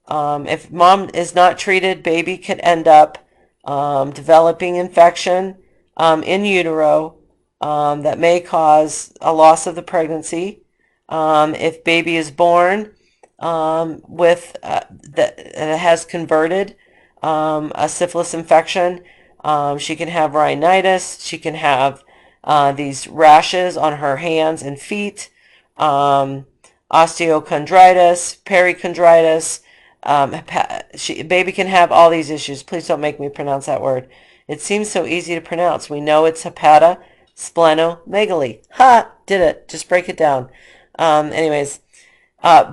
if mom is not treated, baby could end up developing infection in utero that may cause a loss of the pregnancy. If baby is born that has converted a syphilis infection, she can have rhinitis. She can have these rashes on her hands and feet, osteochondritis, perichondritis. Baby can have all these issues. Please don't make me pronounce that word. It seems so easy to pronounce. We know it's hepatosplenomegaly. Ha! Did it. Just break it down. Anyways,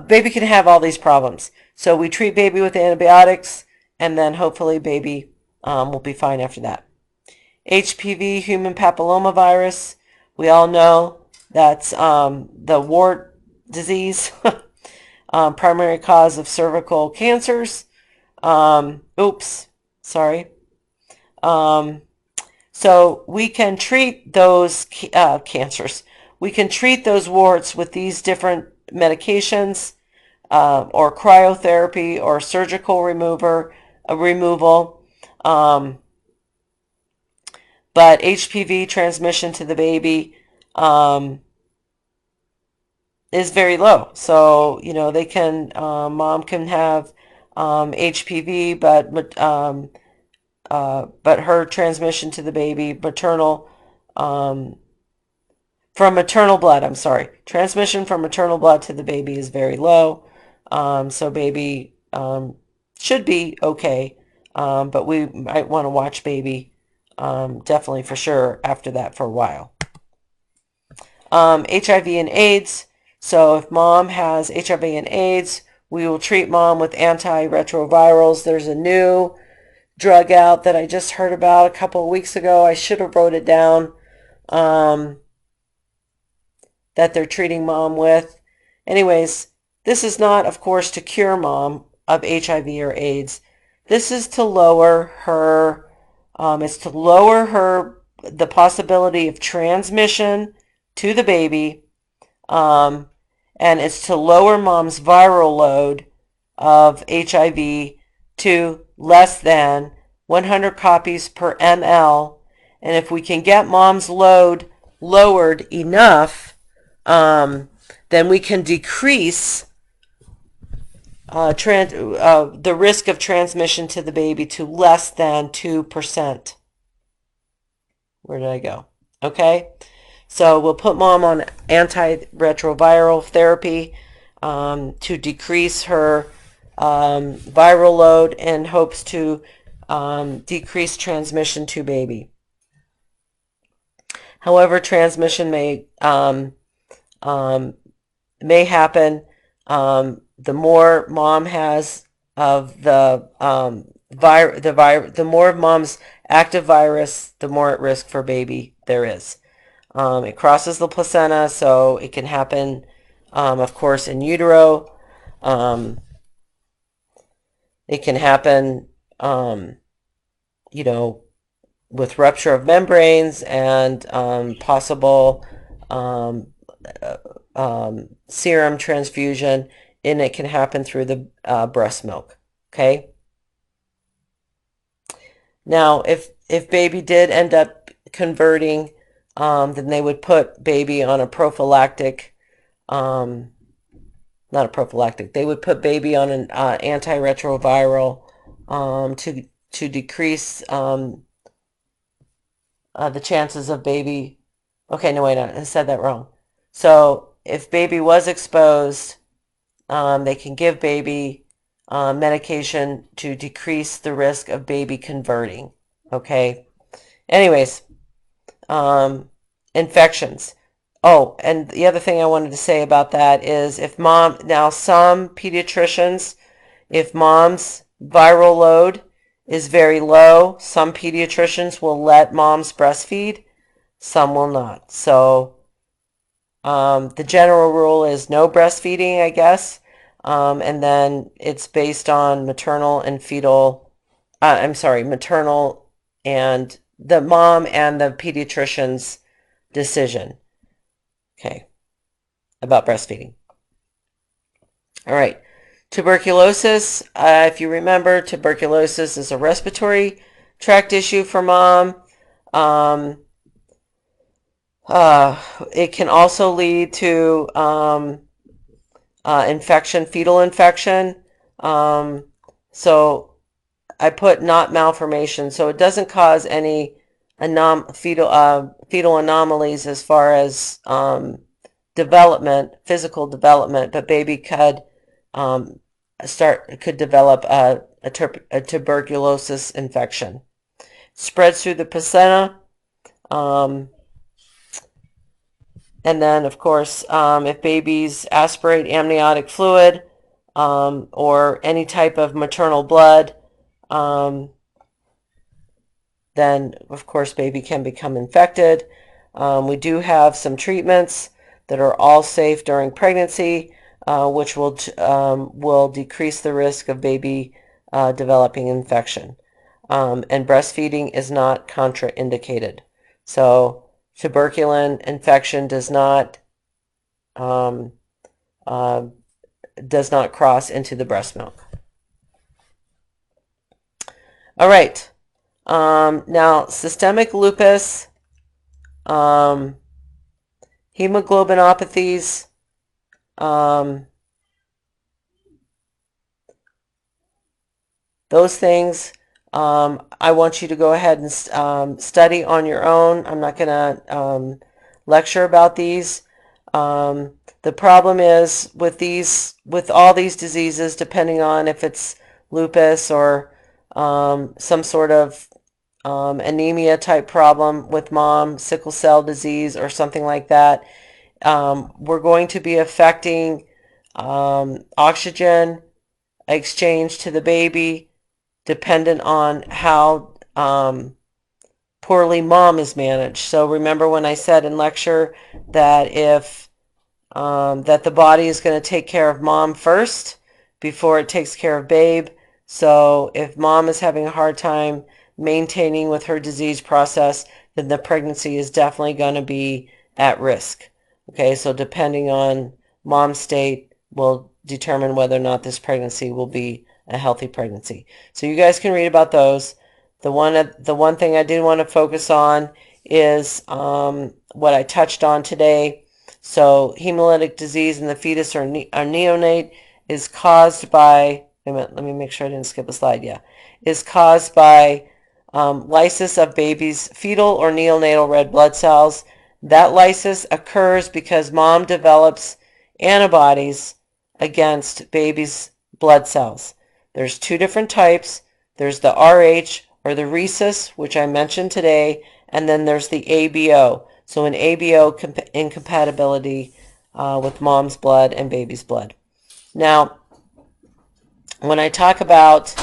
baby can have all these problems. So we treat baby with antibiotics, and then hopefully baby will be fine after that. HPV, human papillomavirus. We all know that's the wart disease, primary cause of cervical cancers. Sorry. So we can treat those cancers. We can treat those warts with these different medications, or cryotherapy, or surgical removal. But HPV transmission to the baby is very low. So, they can, mom can have HPV, but her transmission to the baby, from maternal blood, transmission from maternal blood to the baby is very low. So baby should be okay, but we might want to watch baby definitely for sure after that for a while. HIV and AIDS. So if mom has HIV and AIDS, we will treat mom with antiretrovirals. There's a new drug out that I just heard about a couple of weeks ago. I should have wrote it down, that they're treating mom with. Anyways, this is not, of course, to cure mom of HIV or AIDS. This is to lower her, the possibility of transmission to the baby, and it's to lower mom's viral load of HIV to less than 100 copies per ml. And if we can get mom's load lowered enough, then we can decrease the risk of transmission to the baby to less than 2%. Where did I go? Okay. So we'll put mom on antiretroviral therapy to decrease her viral load, and hopes to decrease transmission to baby. However, transmission may happen. The more mom has of the more of mom's active virus, the more at risk for baby there is. It crosses the placenta, so it can happen, of course, in utero. It can happen, with rupture of membranes and possible serum transfusion, and it can happen through the breast milk. Okay. Now, if baby did end up converting, then they would put baby on a prophylactic, not a prophylactic. They would put baby on an antiretroviral to decrease the chances of baby. Okay, no, wait, I said that wrong. So if baby was exposed, they can give baby medication to decrease the risk of baby converting. Okay. Anyways, infections. Oh, and the other thing I wanted to say about that is if mom, now some pediatricians, if mom's viral load is very low, some pediatricians will let moms breastfeed, some will not. So the general rule is no breastfeeding, I guess. And then it's based on maternal and fetal, I'm sorry, maternal and the mom and the pediatrician's decision. Okay, about breastfeeding. All right. Tuberculosis, if you remember, tuberculosis is a respiratory tract issue for mom. Um, it can also lead to infection, fetal infection. So I put not malformation, so it doesn't cause any fetal anomalies as far as development, physical development, but baby could could develop a tuberculosis infection. Spreads through the placenta. And then, of course, if babies aspirate amniotic fluid or any type of maternal blood, then, of course, baby can become infected. We do have some treatments that are all safe during pregnancy, which will decrease the risk of baby developing infection. And breastfeeding is not contraindicated. So tuberculin infection does not cross into the breast milk. All right. Now, systemic lupus, hemoglobinopathies, those things, I want you to go ahead and study on your own. I'm not going to lecture about these. The problem is with all these diseases, depending on if it's lupus or some sort of anemia type problem with mom, sickle cell disease or something like that, we're going to be affecting oxygen exchange to the baby dependent on how poorly mom is managed. So remember when I said in lecture that that the body is going to take care of mom first before it takes care of babe. So if mom is having a hard time maintaining with her disease process, then the pregnancy is definitely going to be at risk. Okay, so depending on mom's state will determine whether or not this pregnancy will be a healthy pregnancy. So you guys can read about those. The one thing I did want to focus on is what I touched on today. So hemolytic disease in the fetus or neonate is caused by, wait a minute, let me make sure I didn't skip a slide, yeah, is caused by lysis of baby's fetal or neonatal red blood cells. That lysis occurs because mom develops antibodies against baby's blood cells. There's two different types. There's the Rh or the rhesus, which I mentioned today, and then there's the ABO. So an ABO incompatibility with mom's blood and baby's blood. Now, when I talk about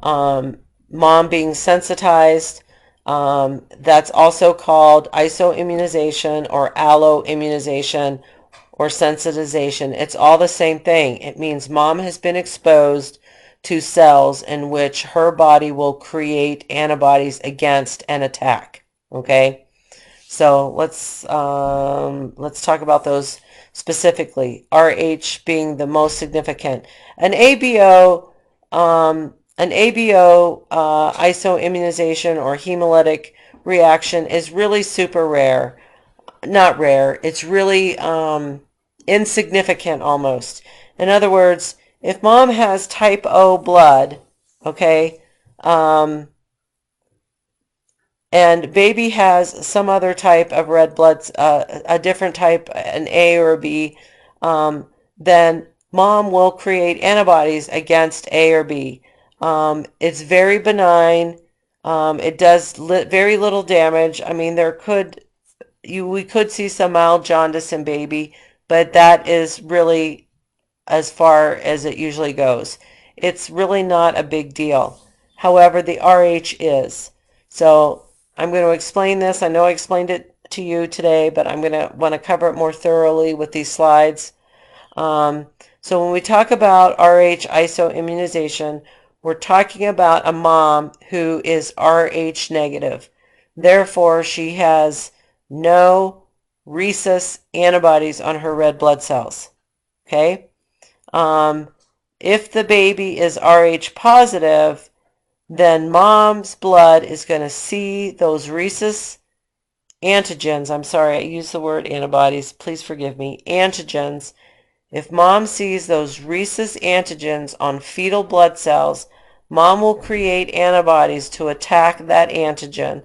mom being sensitized, that's also called isoimmunization or alloimmunization or sensitization. It's all the same thing. It means mom has been exposed to cells in which her body will create antibodies against an attack. Okay, so let's talk about those specifically. Rh being the most significant. An ABO an ABO isoimmunization or hemolytic reaction is really super rare. Not rare, it's really insignificant almost. In other words, if mom has type O blood, okay, um, and baby has some other type of red blood, a different type, an A or a B, then mom will create antibodies against A or B. It's very benign. It does very little damage. I mean, we could see some mild jaundice in baby, but that is really as far as it usually goes. It's really not a big deal. However, the RH is. So I'm going to explain this. I know I explained it to you today, but I'm going to want to cover it more thoroughly with these slides. So when we talk about RH isoimmunization, we're talking about a mom who is RH negative. Therefore, she has no rhesus antibodies on her red blood cells. Okay? If the baby is Rh positive, then mom's blood is going to see those rhesus antigens. I'm sorry, I used the word antibodies. Please forgive me. Antigens. If mom sees those rhesus antigens on fetal blood cells, mom will create antibodies to attack that antigen,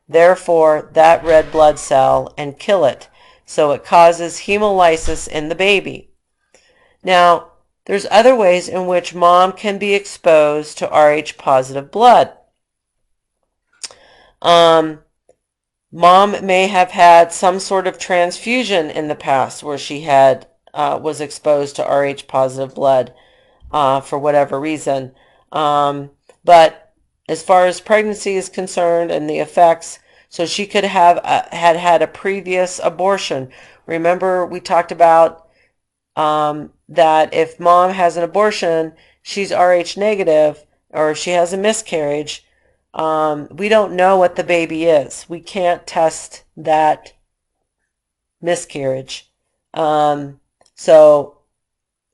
therefore that red blood cell, and kill it. So it causes hemolysis in the baby. Now, there's other ways in which mom can be exposed to Rh positive blood. Mom may have had some sort of transfusion in the past where she had was exposed to Rh positive blood for whatever reason. But as far as pregnancy is concerned and the effects, so she could have had a previous abortion. Remember we talked about that if mom has an abortion, she's Rh negative, or if she has a miscarriage, we don't know what the baby is. We can't test that miscarriage. So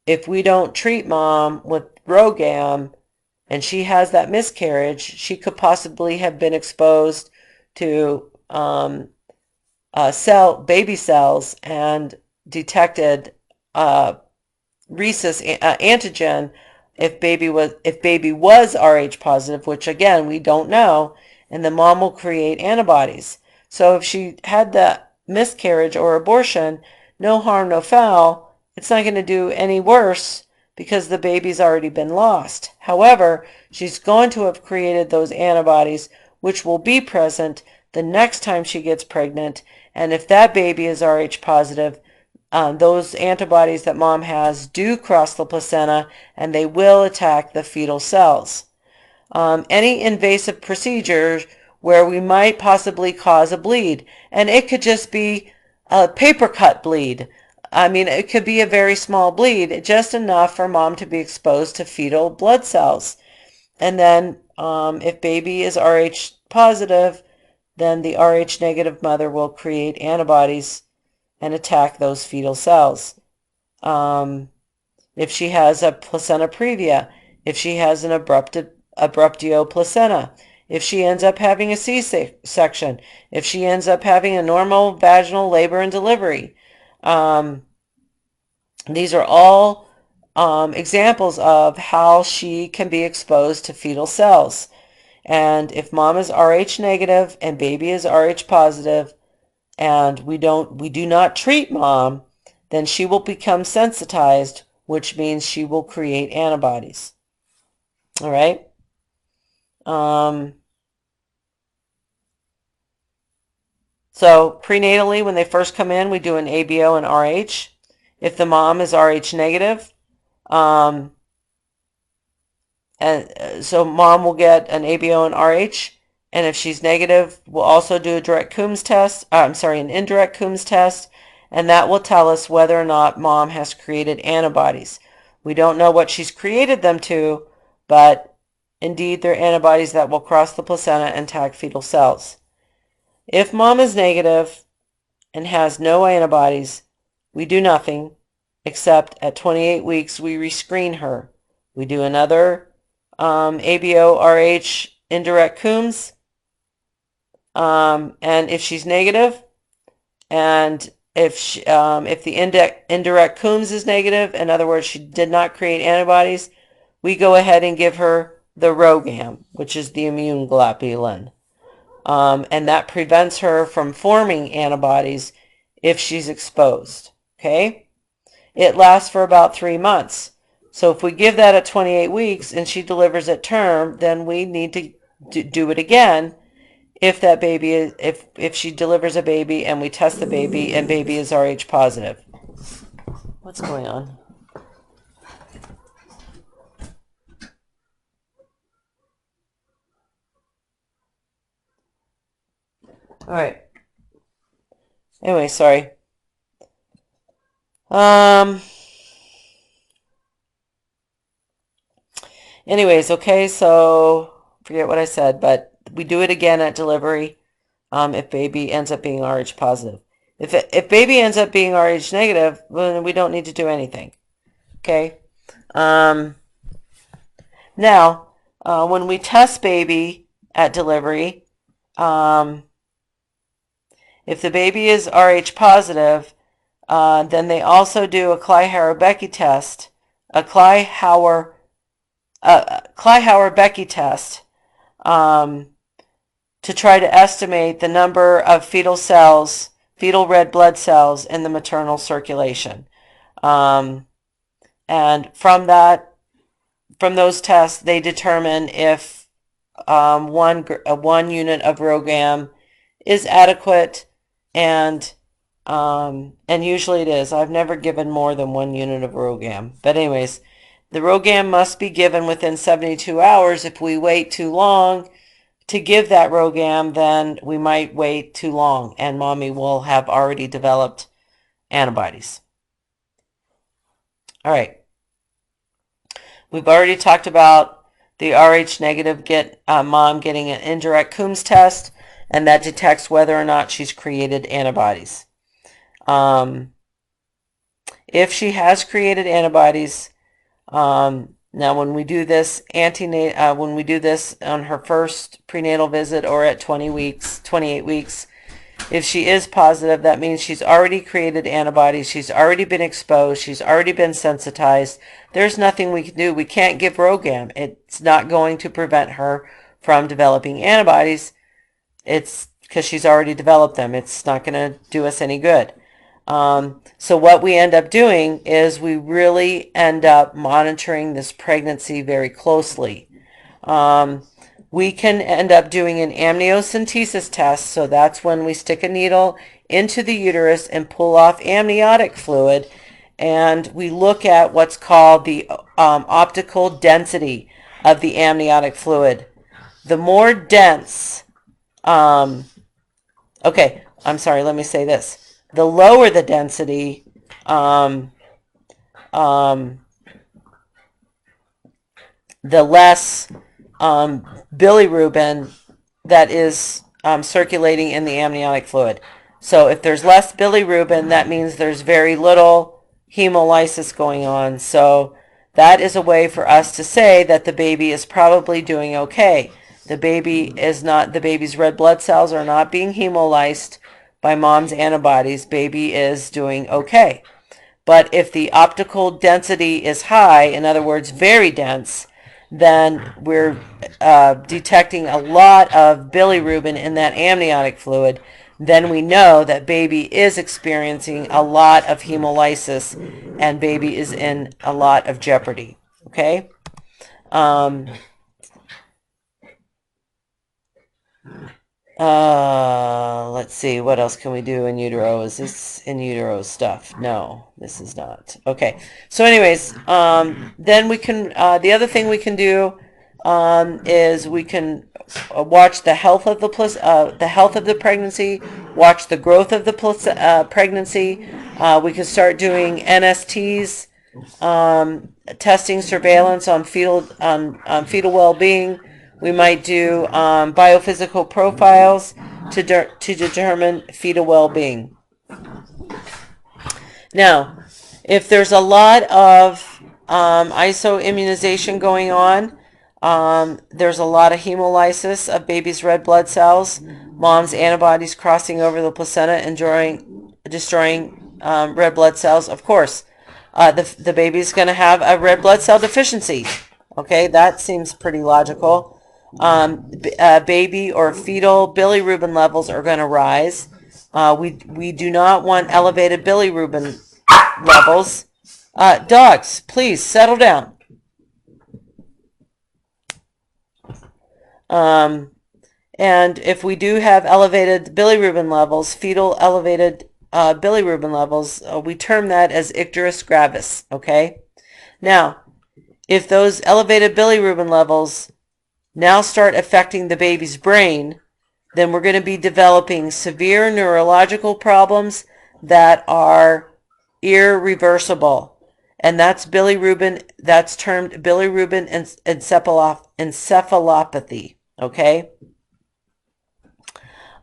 if we don't treat mom with RhoGAM and she has that miscarriage, she could possibly have been exposed to baby cells and detected rhesus antigen if baby was Rh positive, which again we don't know, and the mom will create antibodies. So if she had the miscarriage or abortion, no harm, no foul, it's not going to do any worse because the baby's already been lost. However, she's going to have created those antibodies which will be present the next time she gets pregnant, and if that baby is Rh positive, those antibodies that mom has do cross the placenta and they will attack the fetal cells. Any invasive procedures where we might possibly cause a bleed, and it could just be a paper cut bleed. I mean, it could be a very small bleed, just enough for mom to be exposed to fetal blood cells. And then if baby is Rh positive, then the Rh negative mother will create antibodies and attack those fetal cells. If she has a placenta previa, if she has an abruptio placenta, if she ends up having a C-section, if she ends up having a normal vaginal labor and delivery. These are all examples of how she can be exposed to fetal cells. And if mom is Rh negative and baby is Rh positive, and we do not treat mom, then she will become sensitized, which means she will create antibodies. All right. So prenatally, when they first come in, we do an ABO and RH. If the mom is Rh negative, and so mom will get an ABO and RH. And if she's negative, we'll also do a direct Coombs test. An indirect Coombs test, and that will tell us whether or not mom has created antibodies. We don't know what she's created them to, but indeed they're antibodies that will cross the placenta and attack fetal cells. If mom is negative and has no antibodies, we do nothing except at 28 weeks we rescreen her. We do another ABO, RH, indirect Coombs, and if she's negative, and if the indirect Coombs is negative, in other words, she did not create antibodies, we go ahead and give her the RhoGAM, which is the immune globulin. And that prevents her from forming antibodies if she's exposed. Okay? It lasts for about 3 months. So if we give that at 28 weeks and she delivers at term, then we need to do it again if that baby is if she delivers a baby and we test the baby and baby is Rh positive. What's going on? All right. Anyway, sorry. Anyways, okay, so forget what I said, but we do it again at delivery if baby ends up being Rh positive. If baby ends up being Rh negative, then we don't need to do anything. Okay. Now, when we test baby at delivery, if the baby is Rh positive, then they also do a Kleihauer-Becky test, a Kleihauer-Becky test, to try to estimate the number of fetal red blood cells in the maternal circulation. And from those tests, they determine if one unit of RhoGAM is adequate, and usually it is. I've never given more than 1 unit of RhoGAM. But anyways, the RhoGAM must be given within 72 hours. If we wait too long to give that RhoGAM, then we might wait too long and mommy will have already developed antibodies. All right. We've already talked about the Rh negative mom getting an indirect Coombs test, and that detects whether or not she's created antibodies. If she has created antibodies, now when we do this when we do this on her first prenatal visit or at 28 weeks, if she is positive, that means she's already created antibodies, she's already been exposed, she's already been sensitized. There's nothing we can do. We can't give RhoGAM. It's not going to prevent her from developing antibodies. It's because she's already developed them. It's not going to do us any good. So what we end up doing is we really end up monitoring this pregnancy very closely. We can end up doing an amniocentesis test. So that's when we stick a needle into the uterus and pull off amniotic fluid. And we look at what's called the optical density of the amniotic fluid. The more dense, okay, I'm sorry, let me say this. The lower the density, the less bilirubin that is circulating in the amniotic fluid. So if there's less bilirubin, that means there's very little hemolysis going on. So that is a way for us to say that the baby is probably doing okay. The baby's red blood cells are not being hemolyzed by mom's antibodies. Baby is doing okay. But if the optical density is high, in other words, very dense, then we're detecting a lot of bilirubin in that amniotic fluid. Then we know that baby is experiencing a lot of hemolysis and baby is in a lot of jeopardy. Okay? Let's see, what else can we do in utero? Is this in utero stuff? No, this is not. Okay, so anyways, then we can, the other thing we can do is we can watch the health of the pregnancy, watch the growth of the pregnancy. We can start doing NSTs, testing surveillance on fetal well-being. We might do biophysical profiles to determine fetal well-being. Now, if there's a lot of isoimmunization going on, There's a lot of hemolysis of baby's red blood cells. Mom's antibodies crossing over the placenta and destroying red blood cells. Of course, the baby's going to have a red blood cell deficiency. Okay, that seems pretty logical. Baby or fetal bilirubin levels are going to rise. We do not want elevated bilirubin levels. Dogs, please settle down. And if we do have elevated bilirubin levels, fetal elevated bilirubin levels, we term that as icterus gravis, okay? Now, if those elevated bilirubin levels now start affecting the baby's brain, then we're going to be developing severe neurological problems that are irreversible. And that's bilirubin, that's termed bilirubin encephalopathy, okay?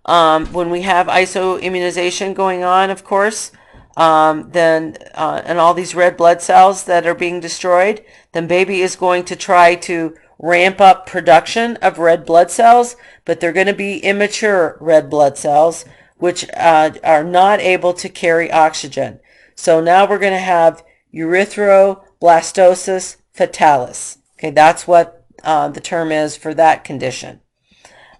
When we have isoimmunization going on, of course, then and all these red blood cells that are being destroyed, then baby is going to try to ramp up production of red blood cells, but they're going to be immature red blood cells, which are not able to carry oxygen. So now we're going to have erythroblastosis fetalis. Okay, that's what the term is for that condition.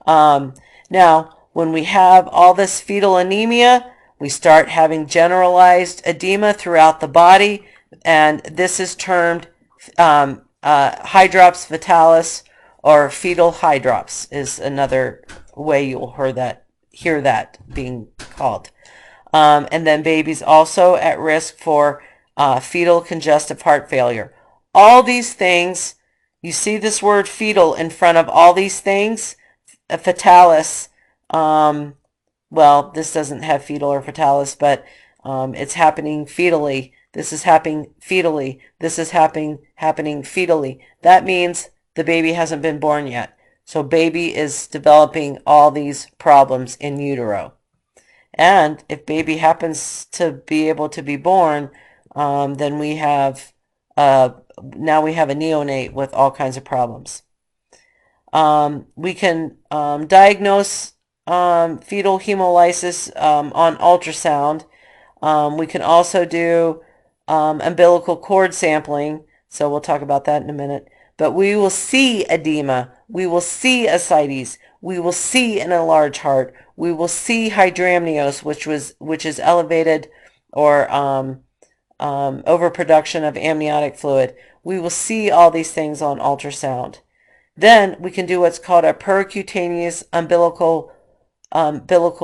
Now, when we have all this fetal anemia, we start having generalized edema throughout the body, and this is termed hydrops fetalis, or fetal hydrops is another way you'll hear that being called. And then babies also at risk for fetal congestive heart failure. All these things, you see this word fetal in front of all these things, fetalis. Well, this doesn't have fetal or fetalis, but it's happening fetally. This is happening fetally. This is happening fetally. That means the baby hasn't been born yet. So baby is developing all these problems in utero. And if baby happens to be able to be born, then we have now we have a neonate with all kinds of problems. We can diagnose fetal hemolysis on ultrasound. We can also do umbilical cord sampling, so we'll talk about that in a minute. But we will see edema, we will see ascites, we will see an enlarged heart, we will see hydramnios, which is elevated or overproduction of amniotic fluid. We will see all these things on ultrasound. Then we can do what's called a percutaneous umbilical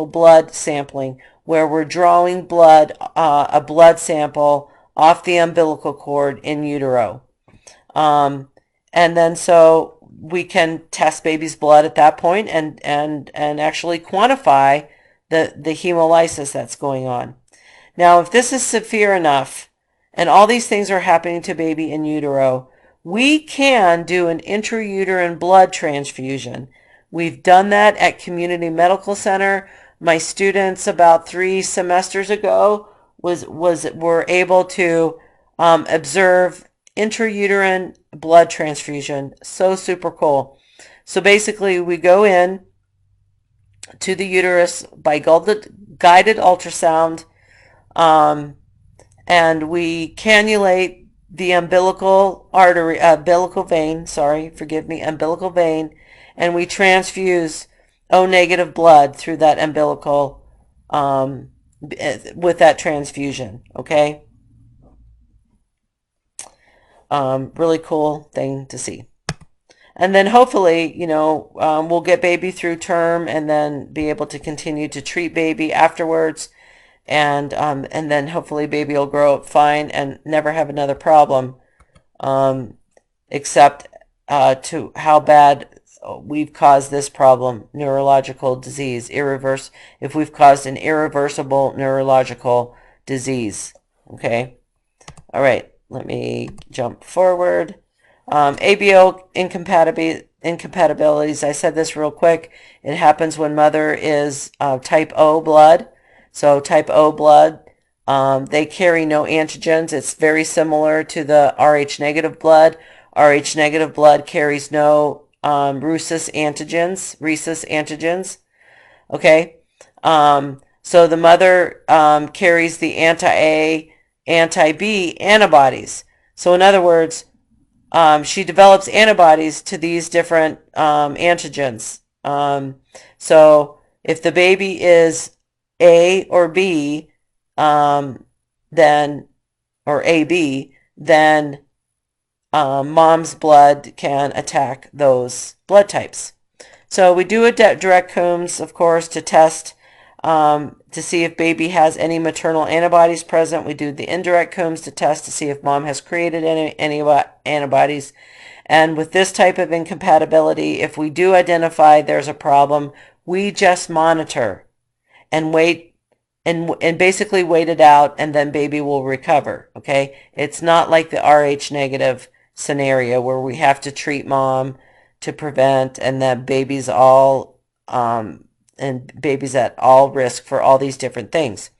blood sampling, where we're drawing blood, a blood sample off the umbilical cord in utero. And then so we can test baby's blood at that point and actually quantify the hemolysis that's going on. Now, if this is severe enough and all these things are happening to baby in utero, we can do an intrauterine blood transfusion. We've done that at Community Medical Center. My students about 3 semesters ago were able to observe intrauterine blood transfusion. So super cool. So basically we go in to the uterus by guided ultrasound, and we cannulate the umbilical vein, and we transfuse O-negative blood through that umbilical with that transfusion, okay? Really cool thing to see. And then hopefully, we'll get baby through term and then be able to continue to treat baby afterwards. And then hopefully baby will grow up fine and never have another problem, except to how bad we've caused this problem, neurological disease, if we've caused an irreversible neurological disease. Okay. All right. Let me jump forward. ABO incompatibilities. I said this real quick. It happens when mother is type O blood. So type O blood, they carry no antigens. It's very similar to the Rh negative blood. Rh negative blood carries no rhesus antigens. Okay. So the mother carries the anti-A, anti-B antibodies. So in other words, she develops antibodies to these different antigens. So if the baby is A or B, then, or AB, then mom's blood can attack those blood types. So we do a direct Coombs, of course, to test to see if baby has any maternal antibodies present. We do the indirect Coombs to test to see if mom has created any antibodies. And with this type of incompatibility, if we do identify there's a problem, we just monitor and wait and basically wait it out, and then baby will recover. Okay, it's not like the Rh negative scenario where we have to treat mom to prevent, and that baby's all and baby's at all risk for all these different things.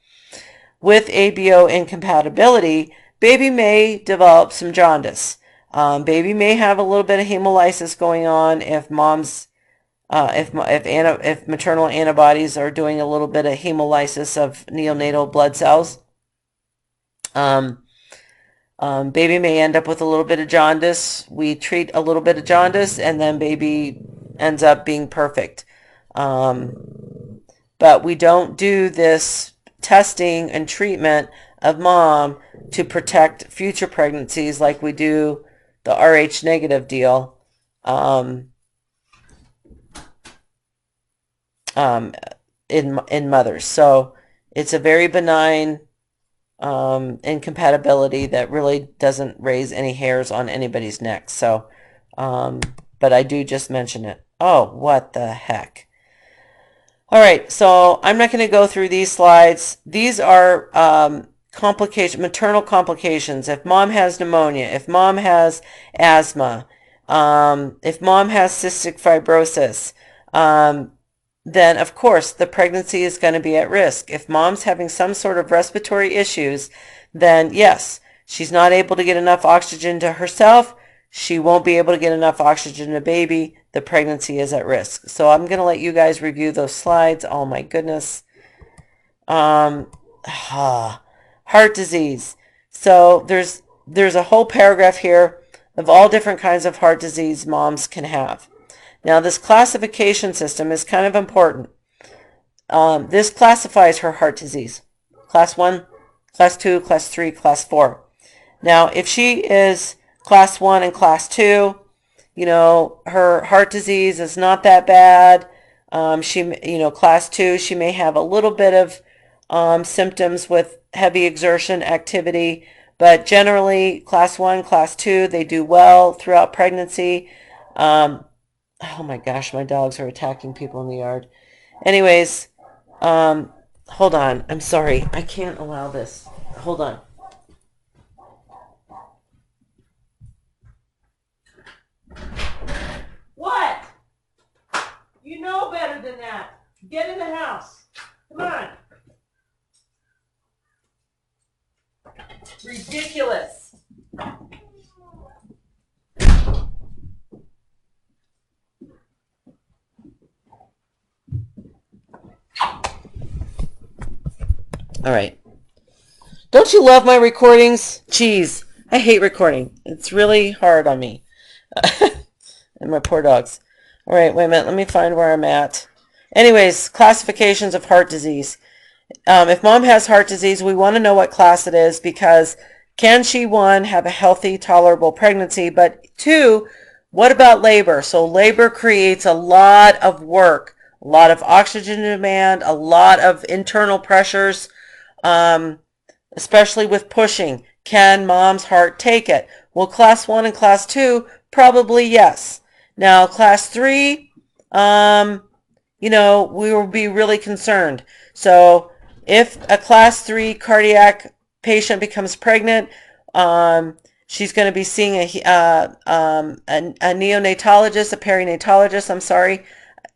With ABO incompatibility, baby may develop some jaundice. Baby may have a little bit of hemolysis going on if mom's if maternal antibodies are doing a little bit of hemolysis of neonatal blood cells. Baby may end up with a little bit of jaundice. We treat a little bit of jaundice, and then baby ends up being perfect. But we don't do this testing and treatment of mom to protect future pregnancies like we do the Rh negative deal in mothers. So it's a very benign incompatibility that really doesn't raise any hairs on anybody's neck. So, but I do just mention it. Oh, what the heck. All right, so I'm not going to go through these slides. These are maternal complications. If mom has pneumonia, if mom has asthma, if mom has cystic fibrosis, then of course the pregnancy is going to be at risk. If mom's having some sort of respiratory issues, then yes, she's not able to get enough oxygen to herself. She won't be able to get enough oxygen to baby. The pregnancy is at risk. So I'm going to let you guys review those slides. Oh my goodness. Heart disease. So there's a whole paragraph here of all different kinds of heart disease moms can have. Now this classification system is kind of important. This classifies her heart disease. Class 1, Class 2, Class 3, Class 4. Now if she is Class 1 and Class 2, you know, her heart disease is not that bad. Class 2, she may have a little bit of symptoms with heavy exertion activity, but generally Class 1, Class 2, they do well throughout pregnancy. Oh my gosh, my dogs are attacking people in the yard. Anyways, hold on. I'm sorry. I can't allow this. Hold on. What? You know better than that. Get in the house. Come on. Ridiculous. All right. Don't you love my recordings? Jeez, I hate recording. It's really hard on me. And my poor dogs. All right, wait a minute. Let me find where I'm at. Anyways, classifications of heart disease. If mom has heart disease, we want to know what class it is, because can she, one, have a healthy, tolerable pregnancy? But two, what about labor? So labor creates a lot of work, a lot of oxygen demand, a lot of internal pressures, especially with pushing. Can mom's heart take it? Well, Class 1 and Class 2, probably yes. Now, Class 3, we will be really concerned. So if a Class 3 cardiac patient becomes pregnant, she's going to be seeing a neonatologist, a perinatologist, I'm sorry.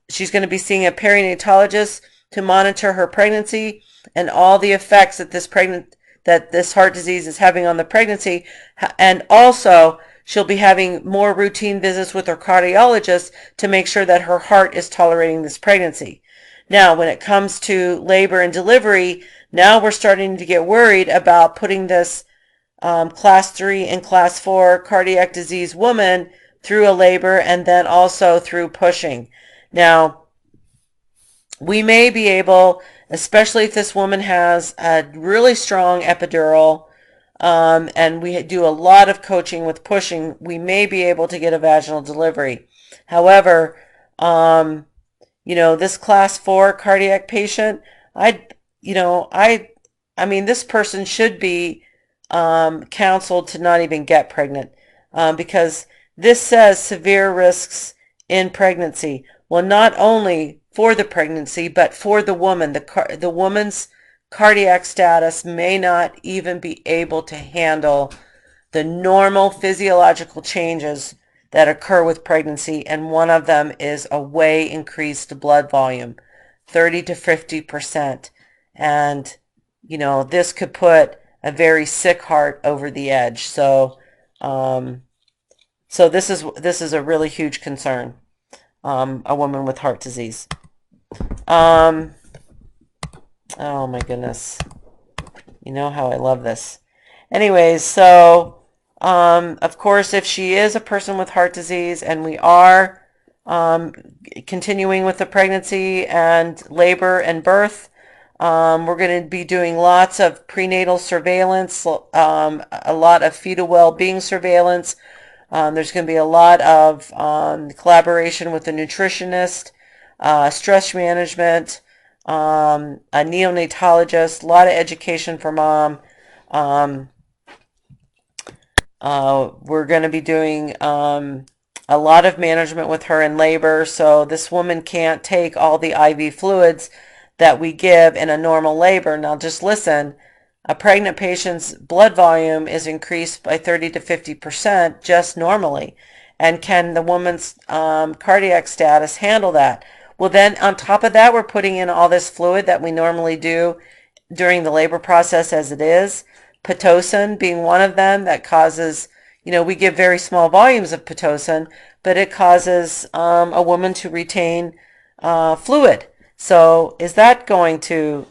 She's going to be seeing a perinatologist to monitor her pregnancy and all the effects that this heart disease is having on the pregnancy. And also, she'll be having more routine visits with her cardiologist to make sure that her heart is tolerating this pregnancy. Now, when it comes to labor and delivery, now we're starting to get worried about putting this class 3 and class 4 cardiac disease woman through a labor and then also through pushing. Now, we may be able, especially if this woman has a really strong epidural, and we do a lot of coaching with pushing, we may be able to get a vaginal delivery. However, this class 4 cardiac patient, this person should be counseled to not even get pregnant, because this says severe risks in pregnancy. Well, not only for the pregnancy, but for the woman. The woman's cardiac status may not even be able to handle the normal physiological changes that occur with pregnancy, and one of them is a way increased blood volume, 30 to 50%. And, this could put a very sick heart over the edge. So this is a really huge concern. A woman with heart disease. Oh my goodness. You know how I love this. Anyways, so of course, if she is a person with heart disease and we are continuing with the pregnancy and labor and birth, we're going to be doing lots of prenatal surveillance, a lot of fetal well-being surveillance. There's going to be a lot of collaboration with a nutritionist, stress management, a neonatologist, a lot of education for mom. We're going to be doing a lot of management with her in labor, so this woman can't take all the IV fluids that we give in a normal labor. Now just listen, a pregnant patient's blood volume is increased by 30 to 50% just normally. And can the woman's cardiac status handle that? Well, then on top of that, we're putting in all this fluid that we normally do during the labor process as it is. Pitocin being one of them that causes, we give very small volumes of Pitocin, but it causes a woman to retain fluid. So is that going to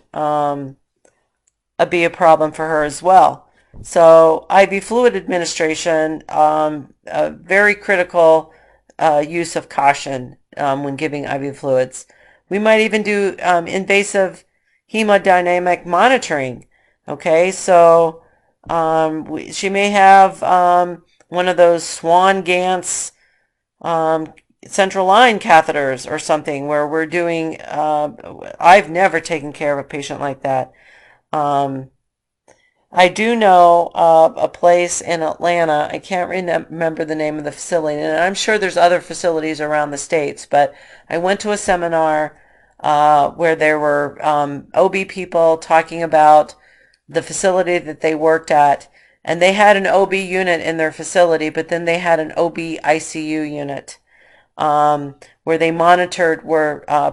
be a problem for her as well? So IV fluid administration, a very critical use of caution when giving IV fluids. We might even do invasive hemodynamic monitoring. Okay, so she may have one of those Swan-Ganz central line catheters or something where we're doing, I've never taken care of a patient like that. I do know a place in Atlanta. I can't remember the name of the facility, and I'm sure there's other facilities around the states, but I went to a seminar where there were OB people talking about the facility that they worked at, and they had an OB unit in their facility, but then they had an OB ICU unit where they monitored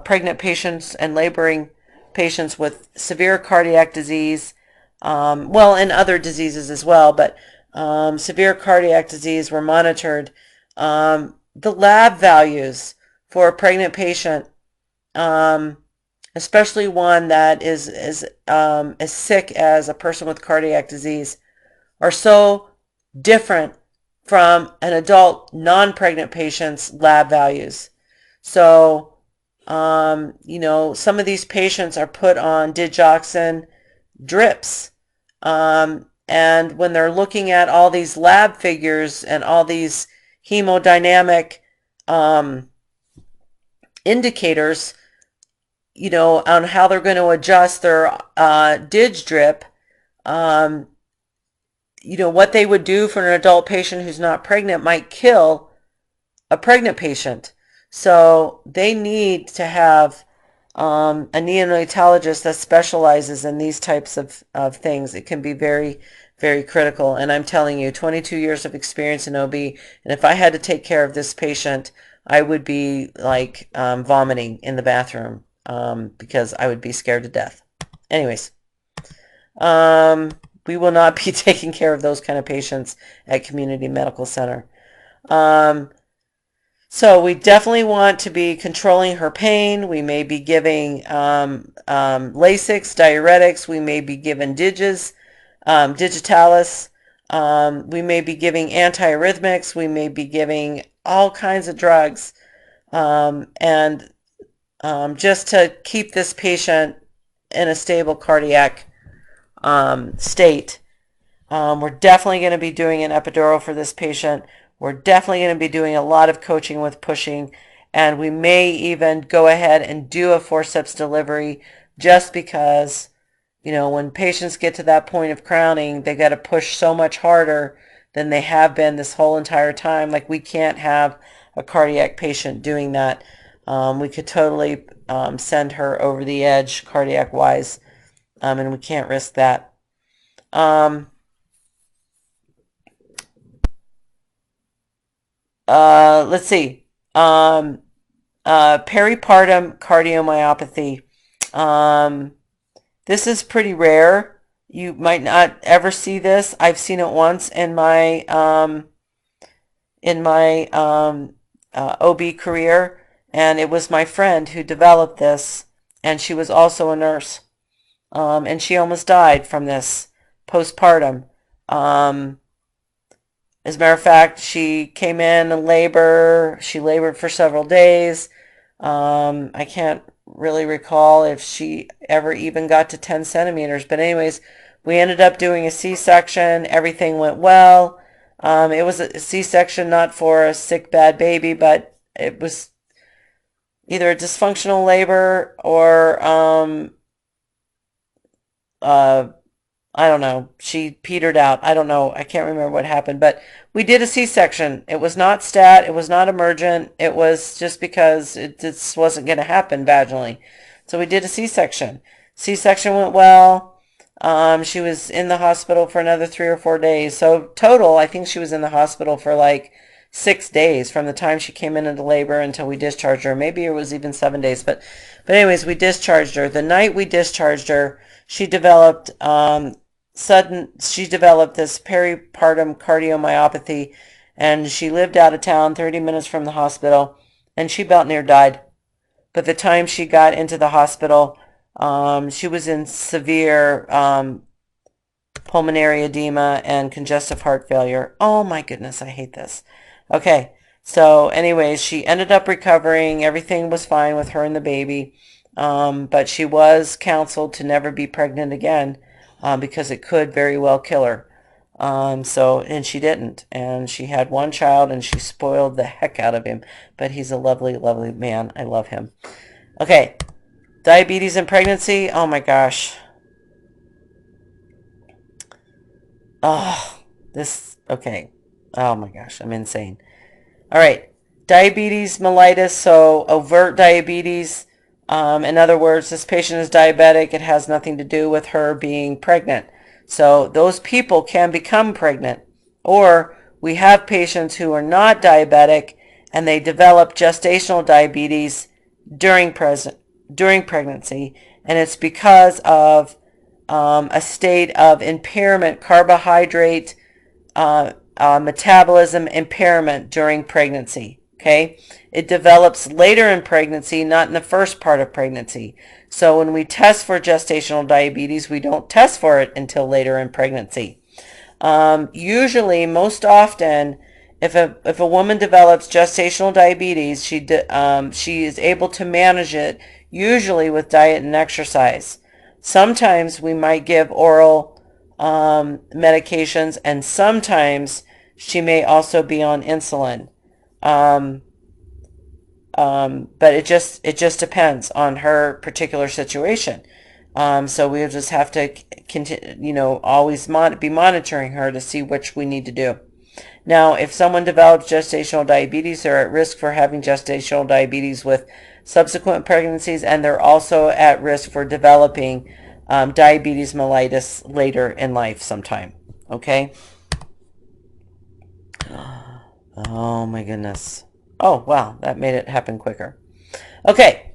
pregnant patients and laboring patients with severe cardiac disease, and other diseases as well, but severe cardiac disease were monitored. The lab values for a pregnant patient, especially one that is as sick as a person with cardiac disease, are so different from an adult non-pregnant patient's lab values. So, some of these patients are put on digoxin drips. And when they're looking at all these lab figures and all these hemodynamic indicators, on how they're going to adjust their dig drip, what they would do for an adult patient who's not pregnant might kill a pregnant patient. So they need to have a neonatologist that specializes in these types of things. It can be very, very critical. And I'm telling you, 22 years of experience in OB, and if I had to take care of this patient, I would be like vomiting in the bathroom because I would be scared to death. Anyways, we will not be taking care of those kind of patients at Community Medical Center. So we definitely want to be controlling her pain. We may be giving Lasix, diuretics. We may be giving digitalis. We may be giving antiarrhythmics. We may be giving all kinds of drugs. And just to keep this patient in a stable cardiac state. We're definitely going to be doing an epidural for this patient. We're definitely going to be doing a lot of coaching with pushing, and we may even go ahead and do a forceps delivery just because, when patients get to that point of crowning, they got to push so much harder than they have been this whole entire time. Like, we can't have a cardiac patient doing that. We could totally send her over the edge cardiac wise, and we can't risk that. Let's see. Peripartum cardiomyopathy. This is pretty rare. You might not ever see this. I've seen it once in my OB career, and it was my friend who developed this, and she was also a nurse, and she almost died from this postpartum. As a matter of fact, she came in labor. She labored for several days. I can't really recall if she ever even got to 10 centimeters. But anyways, we ended up doing a C-section. Everything went well. It was a C-section not for a sick, bad baby, but it was either a dysfunctional labor or I don't know. She petered out. I don't know. I can't remember what happened, but we did a C-section. It was not stat. It was not emergent. It was just because it just wasn't going to happen vaginally. So we did a C-section. C-section went well. She was in the hospital for another 3 or 4 days. So total, I think she was in the hospital for like 6 days from the time she came into labor until we discharged her. Maybe it was even 7 days. But anyways, we discharged her. The night we discharged her, she developed this peripartum cardiomyopathy, and she lived out of town 30 minutes from the hospital, and she about near died. But the time she got into the hospital, she was in severe pulmonary edema and congestive heart failure. Oh my goodness, I hate this. Okay, so anyways, she ended up recovering. Everything was fine with her and the baby, but she was counseled to never be pregnant again. Because it could very well kill her. And she didn't. And she had one child, and she spoiled the heck out of him. But he's a lovely, lovely man. I love him. Okay. Diabetes and pregnancy. Oh, my gosh. Oh, okay. Oh, my gosh. I'm insane. All right. Diabetes mellitus, so overt diabetes. In other words, this patient is diabetic. It has nothing to do with her being pregnant. So those people can become pregnant. Or we have patients who are not diabetic and they develop gestational diabetes during pregnancy, and it's because of a state of impairment, carbohydrate metabolism impairment during pregnancy. Okay, it develops later in pregnancy, not in the first part of pregnancy. So when we test for gestational diabetes, we don't test for it until later in pregnancy. Usually, most often, if a woman develops gestational diabetes, she is able to manage it usually with diet and exercise. Sometimes we might give oral medications, and sometimes she may also be on insulin. But it just depends on her particular situation. So we'll just have to continue, always be monitoring her to see which we need to do. Now, if someone develops gestational diabetes, they're at risk for having gestational diabetes with subsequent pregnancies, and they're also at risk for developing diabetes mellitus later in life sometime. Okay? Oh my goodness. Oh, wow, that made it happen quicker. Okay,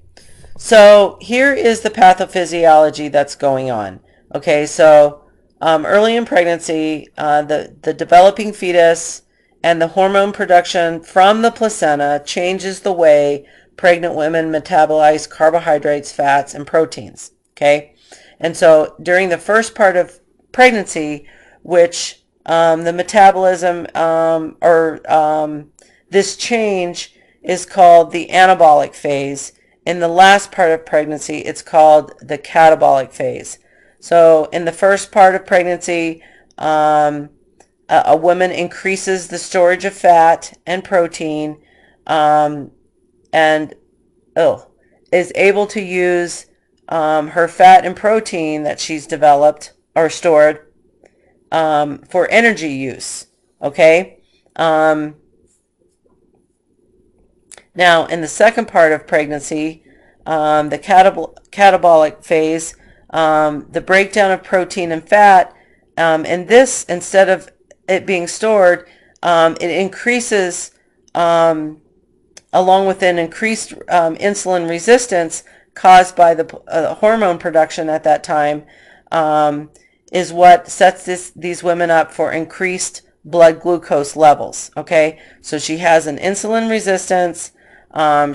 so here is the pathophysiology that's going on. Okay, so early in pregnancy, the developing fetus and the hormone production from the placenta changes the way pregnant women metabolize carbohydrates, fats, and proteins. Okay? And so during the first part of pregnancy, which the metabolism this change is called the anabolic phase. In the last part of pregnancy, it's called the catabolic phase. So in the first part of pregnancy, a woman increases the storage of fat and protein, and is able to use her fat and protein that she's developed or stored for energy use. Okay? Now, in the second part of pregnancy, the catabolic phase, the breakdown of protein and fat, and this, instead of it being stored, it increases, along with an increased insulin resistance caused by the hormone production at that time, is what sets these women up for increased blood glucose levels. Okay, so she has an insulin resistance.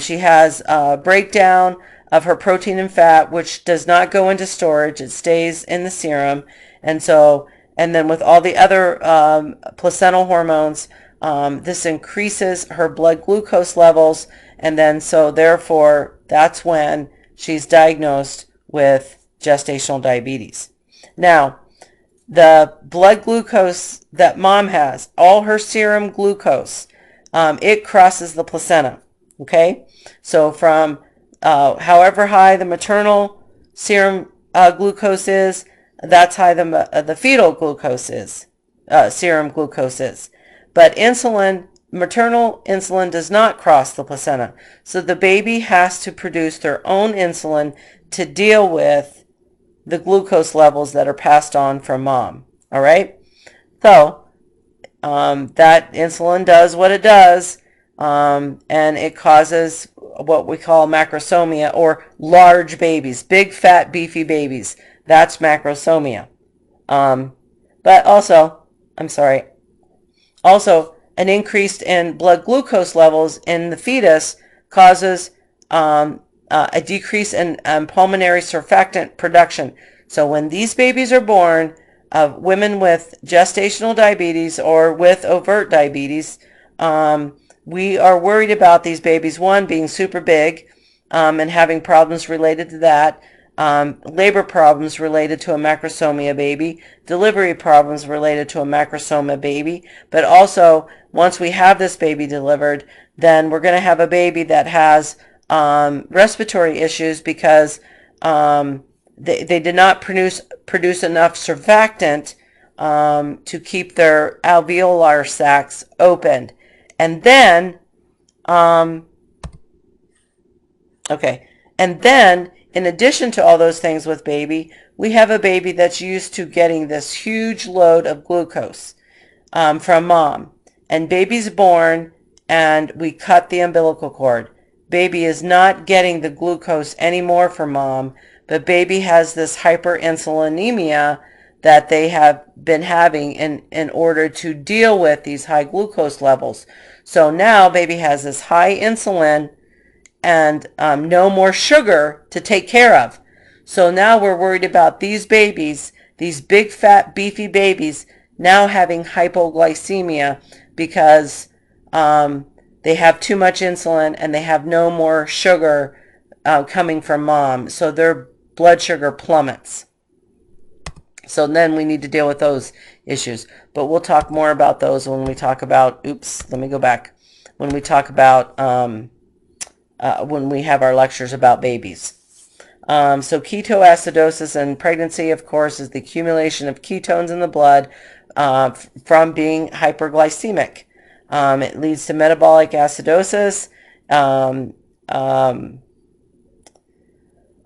She has a breakdown of her protein and fat, which does not go into storage. It stays in the serum. And then with all the other placental hormones, this increases her blood glucose levels. And then so therefore, that's when she's diagnosed with gestational diabetes. Now, the blood glucose that mom has, all her serum glucose, it crosses the placenta. Okay, so from however high the maternal serum glucose is, that's high the fetal glucose is, serum glucose is. But maternal insulin does not cross the placenta. So the baby has to produce their own insulin to deal with the glucose levels that are passed on from mom. All right, so that insulin does what it does. And it causes what we call macrosomia, or large babies, big, fat, beefy babies. That's macrosomia. But also an increase in blood glucose levels in the fetus causes a decrease in pulmonary surfactant production. So when these babies are born, women with gestational diabetes or with overt diabetes, we are worried about these babies, one, being super big and having problems related to that, labor problems related to a macrosomia baby, delivery problems related to a macrosomia baby, but also once we have this baby delivered, then we're going to have a baby that has respiratory issues because they did not produce enough surfactant to keep their alveolar sacs opened. And then, in addition to all those things with baby, we have a baby that's used to getting this huge load of glucose from mom. And baby's born, and we cut the umbilical cord. Baby is not getting the glucose anymore from mom, but baby has this hyperinsulinemia that they have been having in order to deal with these high glucose levels. So now baby has this high insulin and no more sugar to take care of. So now we're worried about these babies, these big, fat, beefy babies, now having hypoglycemia because they have too much insulin and they have no more sugar coming from mom. So their blood sugar plummets. So then we need to deal with those issues. But we'll talk more about those when we talk about, when we talk about, when we have our lectures about babies. So ketoacidosis in pregnancy, of course, is the accumulation of ketones in the blood from being hyperglycemic. It leads to metabolic acidosis and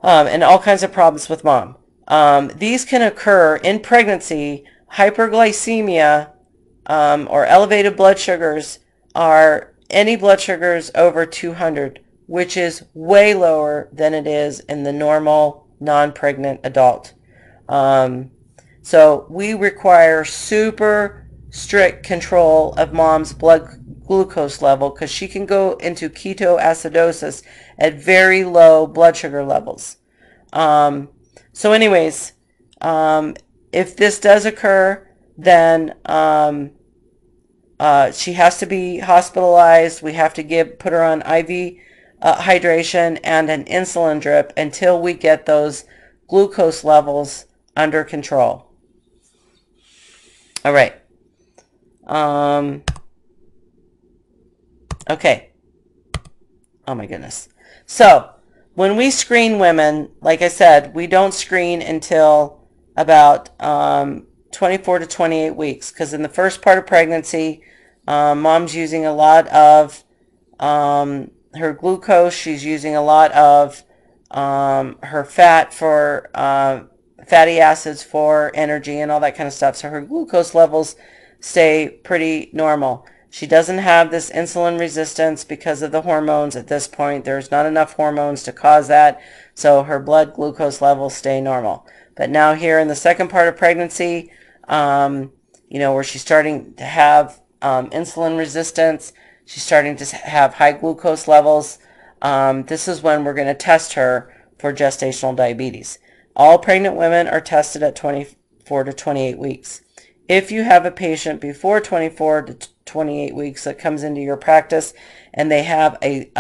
all kinds of problems with mom. These can occur in pregnancy. Hyperglycemia or elevated blood sugars are any blood sugars over 200, which is way lower than it is in the normal non-pregnant adult. So we require super strict control of mom's blood glucose level, because she can go into ketoacidosis at very low blood sugar levels. So anyways, if this does occur, then she has to be hospitalized. We have to put her on IV hydration and an insulin drip until we get those glucose levels under control. All right. Okay. Oh my goodness. So when we screen women, like I said, we don't screen until about 24 to 28 weeks, because in the first part of pregnancy, mom's using a lot of her glucose. She's using a lot of her fat for fatty acids for energy and all that kind of stuff. So her glucose levels stay pretty normal. She doesn't have this insulin resistance because of the hormones at this point. There's not enough hormones to cause that, so her blood glucose levels stay normal. But now here in the second part of pregnancy, where she's starting to have insulin resistance, she's starting to have high glucose levels, this is when we're going to test her for gestational diabetes. All pregnant women are tested at 24 to 28 weeks. If you have a patient before 24 to 28 weeks that comes into your practice and they have a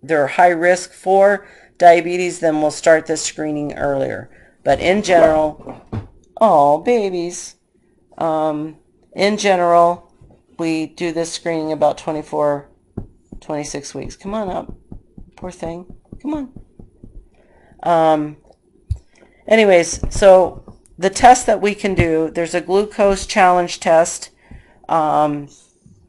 they're high risk for diabetes, then we'll start this screening earlier. But in general, oh, babies. In general, we do this screening about 24, 26 weeks. Come on up. Poor thing. Come on. Anyways, so the test that we can do, there's a glucose challenge test, or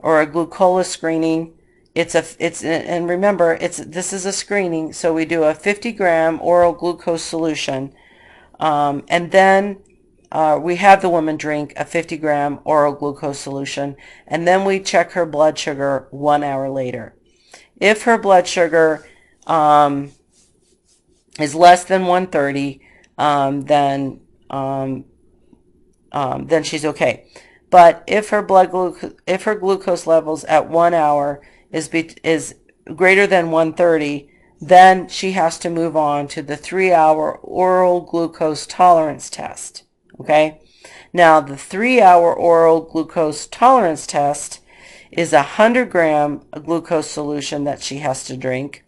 a glucola screening. And remember, this is a screening, so we do a 50-gram oral glucose solution, and then we have the woman drink a 50-gram oral glucose solution, and then we check her blood sugar 1 hour later. If her blood sugar is less than 130, then she's okay. But if her glucose levels at 1 hour is greater than 130, then she has to move on to the 3-hour oral glucose tolerance test. Okay? Now, the 3-hour oral glucose tolerance test is a 100-gram glucose solution that she has to drink.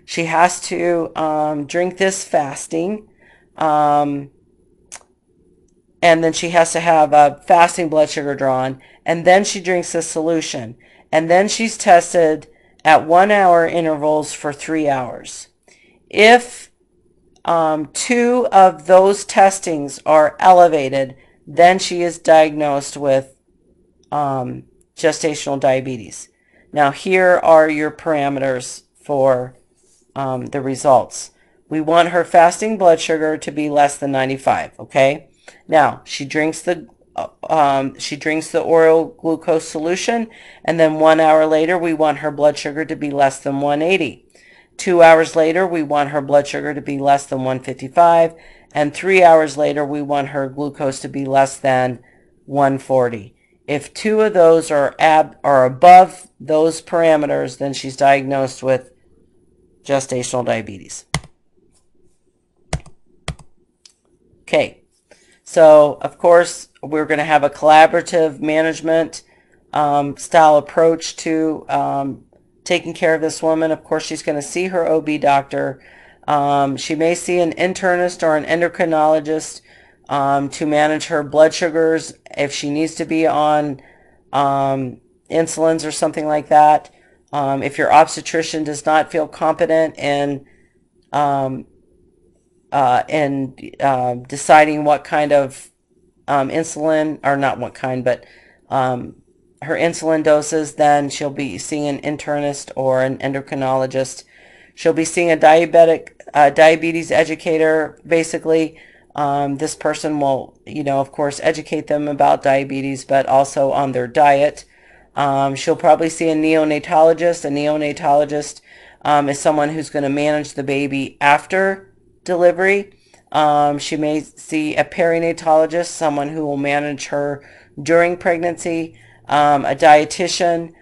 She has to drink this fasting, and then she has to have a fasting blood sugar drawn, and then she drinks this solution, and then she's tested at 1 hour intervals for 3 hours. If 2 of those testings are elevated, then she is diagnosed with gestational diabetes. Now, here are your parameters for the results. We want her fasting blood sugar to be less than 95, okay? Now, she drinks the oral glucose solution, and then 1 hour later, we want her blood sugar to be less than 180. 2 hours later, we want her blood sugar to be less than 155, and 3 hours later, we want her glucose to be less than 140. If 2 of those are above those parameters, then she's diagnosed with gestational diabetes. Okay, so of course we're going to have a collaborative management style approach to taking care of this woman. Of course, she's going to see her OB doctor. She may see an internist or an endocrinologist to manage her blood sugars if she needs to be on insulins or something like that. If your obstetrician does not feel competent in deciding what kind of insulin, or not what kind, but her insulin doses, then she'll be seeing an internist or an endocrinologist. She'll be seeing a diabetes educator. Basically, this person will, of course, educate them about diabetes, but also on their diet. She'll probably see a neonatologist. A neonatologist is someone who's going to manage the baby after delivery. She may see a perinatologist, someone who will manage her during pregnancy, a dietitian.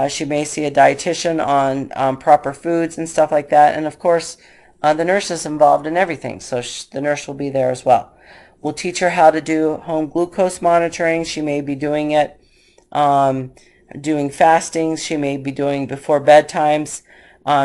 She may see a dietitian on proper foods and stuff like that. And of course, the nurse is involved in everything, so the nurse will be there as well. We'll teach her how to do home glucose monitoring. She may be doing it, doing fastings. She may be doing before bedtimes.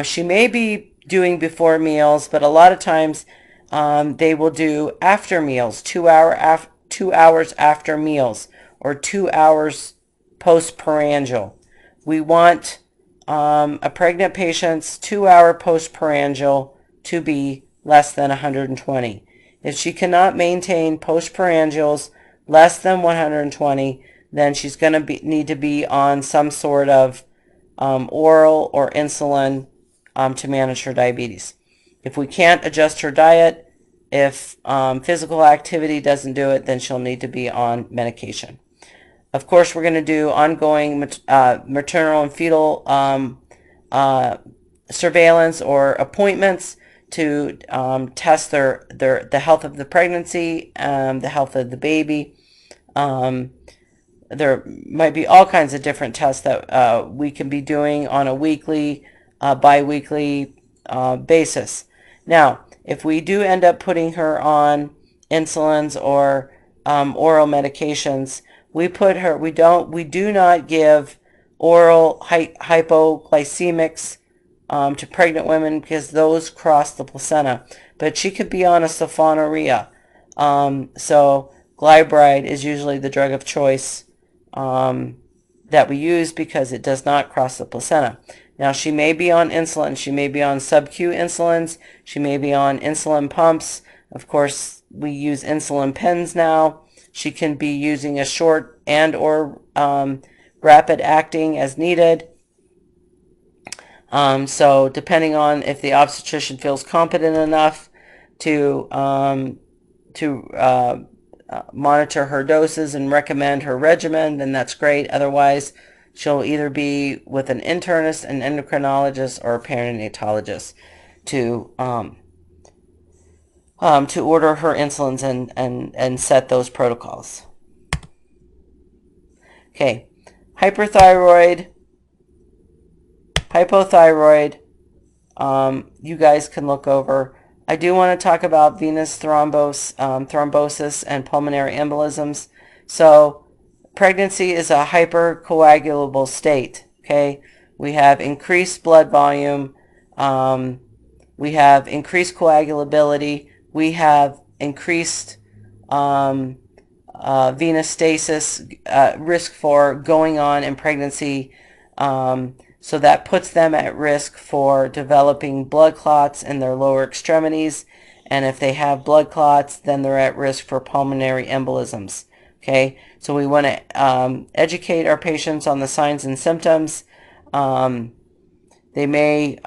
She may be doing before meals, but a lot of times they will do after meals, 2 hours after meals, or 2 hours postprandial. We want a pregnant patient's 2-hour postprandial to be less than 120. If she cannot maintain postprandials less than 120, then she's going to need to be on some sort of oral or insulin to manage her diabetes. If we can't adjust her diet, if physical activity doesn't do it, then she'll need to be on medication. Of course, we're going to do ongoing maternal and fetal surveillance or appointments to test the health of the pregnancy, the health of the baby. There might be all kinds of different tests that we can be doing on a weekly, bi-weekly basis. Now, if we do end up putting her on insulins or oral medications, we do not give oral hypoglycemics to pregnant women because those cross the placenta. But she could be on a sulfonylurea. So glyburide is usually the drug of choice that we use because it does not cross the placenta. Now, she may be on insulin. She may be on sub-Q insulins. She may be on insulin pumps. Of course, we use insulin pens now. She can be using a short and or rapid acting as needed. So depending on if the obstetrician feels competent enough to monitor her doses and recommend her regimen, then that's great. Otherwise, she'll either be with an internist, an endocrinologist, or a perinatologist to order her insulins and set those protocols. Okay, hyperthyroid, hypothyroid, you guys can look over. I do want to talk about venous thrombosis and pulmonary embolisms. So pregnancy is a hypercoagulable state. Okay, we have increased blood volume, we have increased coagulability, we have increased venous stasis, risk for going on in pregnancy. So that puts them at risk for developing blood clots in their lower extremities. And if they have blood clots, then they're at risk for pulmonary embolisms. Okay, so we want to educate our patients on the signs and symptoms. They may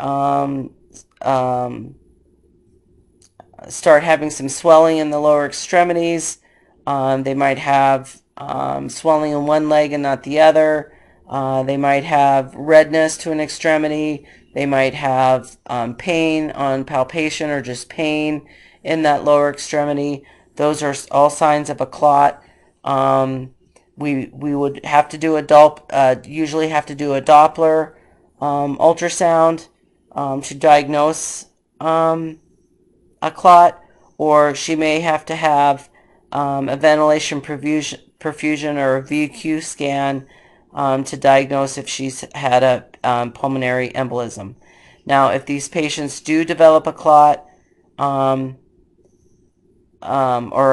start having some swelling in the lower extremities. They might have swelling in one leg and not the other. They might have redness to an extremity. They might have pain on palpation or just pain in that lower extremity. Those are all signs of a clot. We would have to do usually have to do a Doppler ultrasound to diagnose a clot, or she may have to have a ventilation perfusion or a VQ scan to diagnose if she's had a pulmonary embolism. Now, if these patients do develop a clot or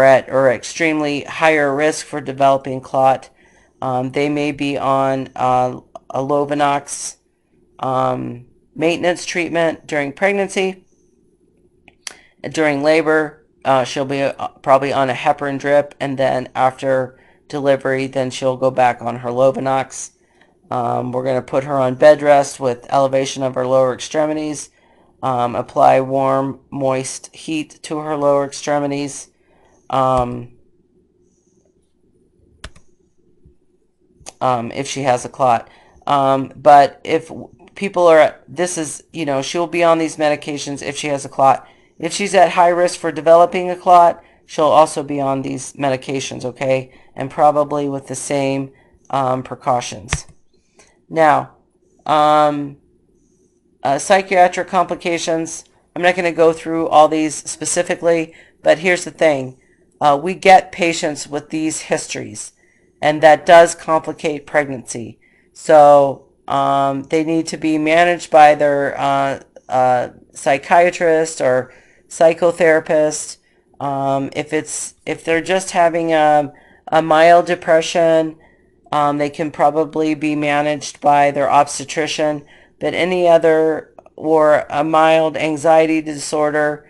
at extremely higher risk for developing clot, they may be on a Lovenox maintenance treatment during pregnancy. During labor, she'll be probably on a heparin drip, and then after delivery, then she'll go back on her Lovenox. We're going to put her on bed rest with elevation of her lower extremities, apply warm, moist heat to her lower extremities. If she has a clot. But if people are, she'll be on these medications if she has a clot If she's at high risk for developing a clot, she'll also be on these medications, okay? And probably with the same precautions. Now, psychiatric complications, I'm not going to go through all these specifically, but here's the thing. We get patients with these histories, and that does complicate pregnancy. So they need to be managed by their psychiatrist or psychotherapist. If they're just having a mild depression, they can probably be managed by their obstetrician. But any other or a mild anxiety disorder,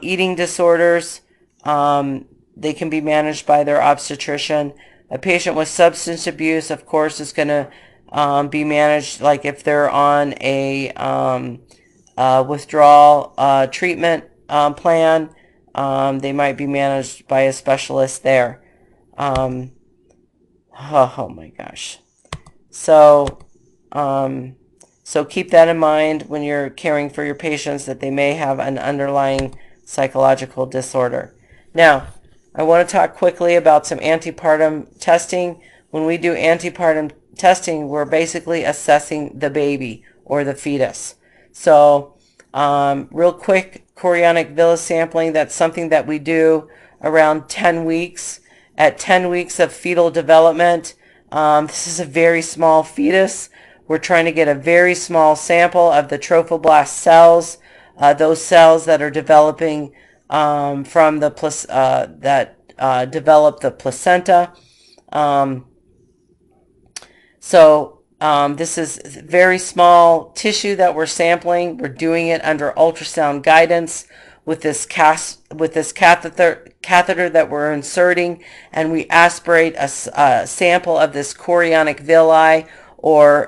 eating disorders, they can be managed by their obstetrician. A patient with substance abuse, of course, is going to be managed, like if they're on a withdrawal treatment plan, they might be managed by a specialist there. Oh my gosh. So, so keep that in mind when you're caring for your patients, that they may have an underlying psychological disorder. Now, I want to talk quickly about some antepartum testing. When we do antepartum testing, we're basically assessing the baby or the fetus. So, real quick, chorionic villus sampling, that's something that we do around 10 weeks. At 10 weeks of fetal development, this is a very small fetus. We're trying to get a very small sample of the trophoblast cells, those cells that are developing from the that develop the placenta. This is very small tissue that we're sampling. We're doing it under ultrasound guidance with this catheter that we're inserting, and we aspirate a sample of this chorionic villi, or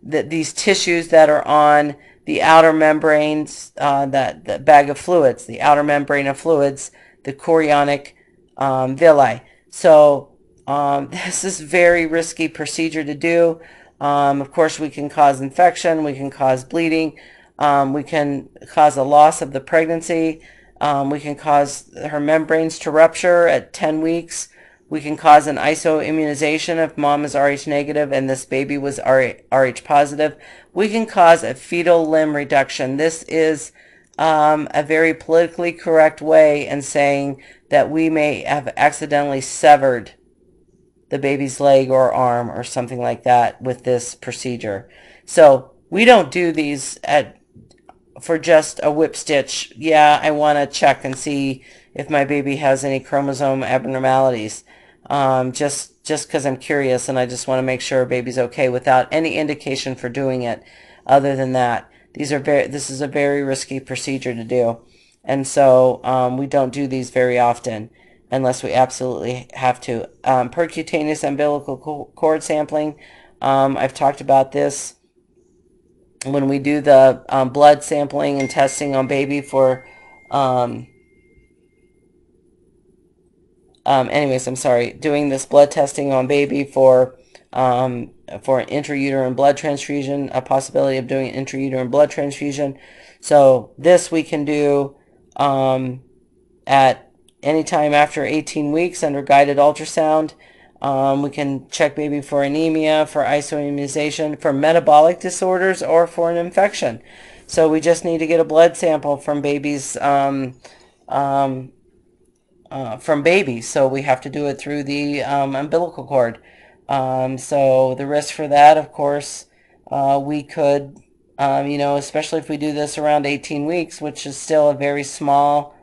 these tissues that are on the outer membranes, the bag of fluids, the outer membrane of fluids, the chorionic villi. So this is a very risky procedure to do. Of course, we can cause infection, we can cause bleeding, we can cause a loss of the pregnancy, we can cause her membranes to rupture at 10 weeks. We can cause an isoimmunization if mom is Rh negative and this baby was Rh positive. We can cause a fetal limb reduction. This is a very politically correct way in saying that we may have accidentally severed the baby's leg or arm or something like that with this procedure. So we don't do these for just a whip stitch. Yeah, I want to check and see if my baby has any chromosome abnormalities. Just because I'm curious and I just want to make sure a baby's okay, without any indication for doing it. Other than that, this is a very risky procedure to do, and so we don't do these very often unless we absolutely have to. Percutaneous umbilical cord sampling. I've talked about this when we do the blood sampling and testing on baby for anyways, I'm sorry, doing this blood testing on baby for an intrauterine blood transfusion, a possibility of doing an intrauterine blood transfusion. So this we can do at any time after 18 weeks under guided ultrasound. We can check baby for anemia, for isoimmunization, for metabolic disorders, or for an infection. So we just need to get a blood sample from babies so we have to do it through the umbilical cord. So the risk for that, of course, we could, especially if we do this around 18 weeks, which is still a very small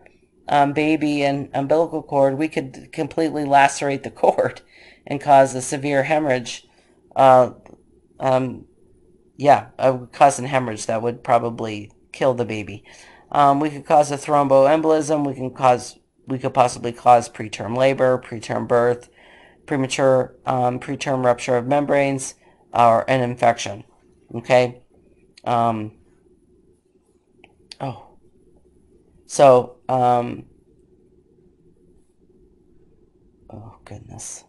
baby and umbilical cord, we could completely lacerate the cord and cause a severe hemorrhage. Cause an hemorrhage that would probably kill the baby. We could cause a thromboembolism. We could possibly cause preterm labor, preterm birth, preterm rupture of membranes, or an infection. Okay. Oh goodness.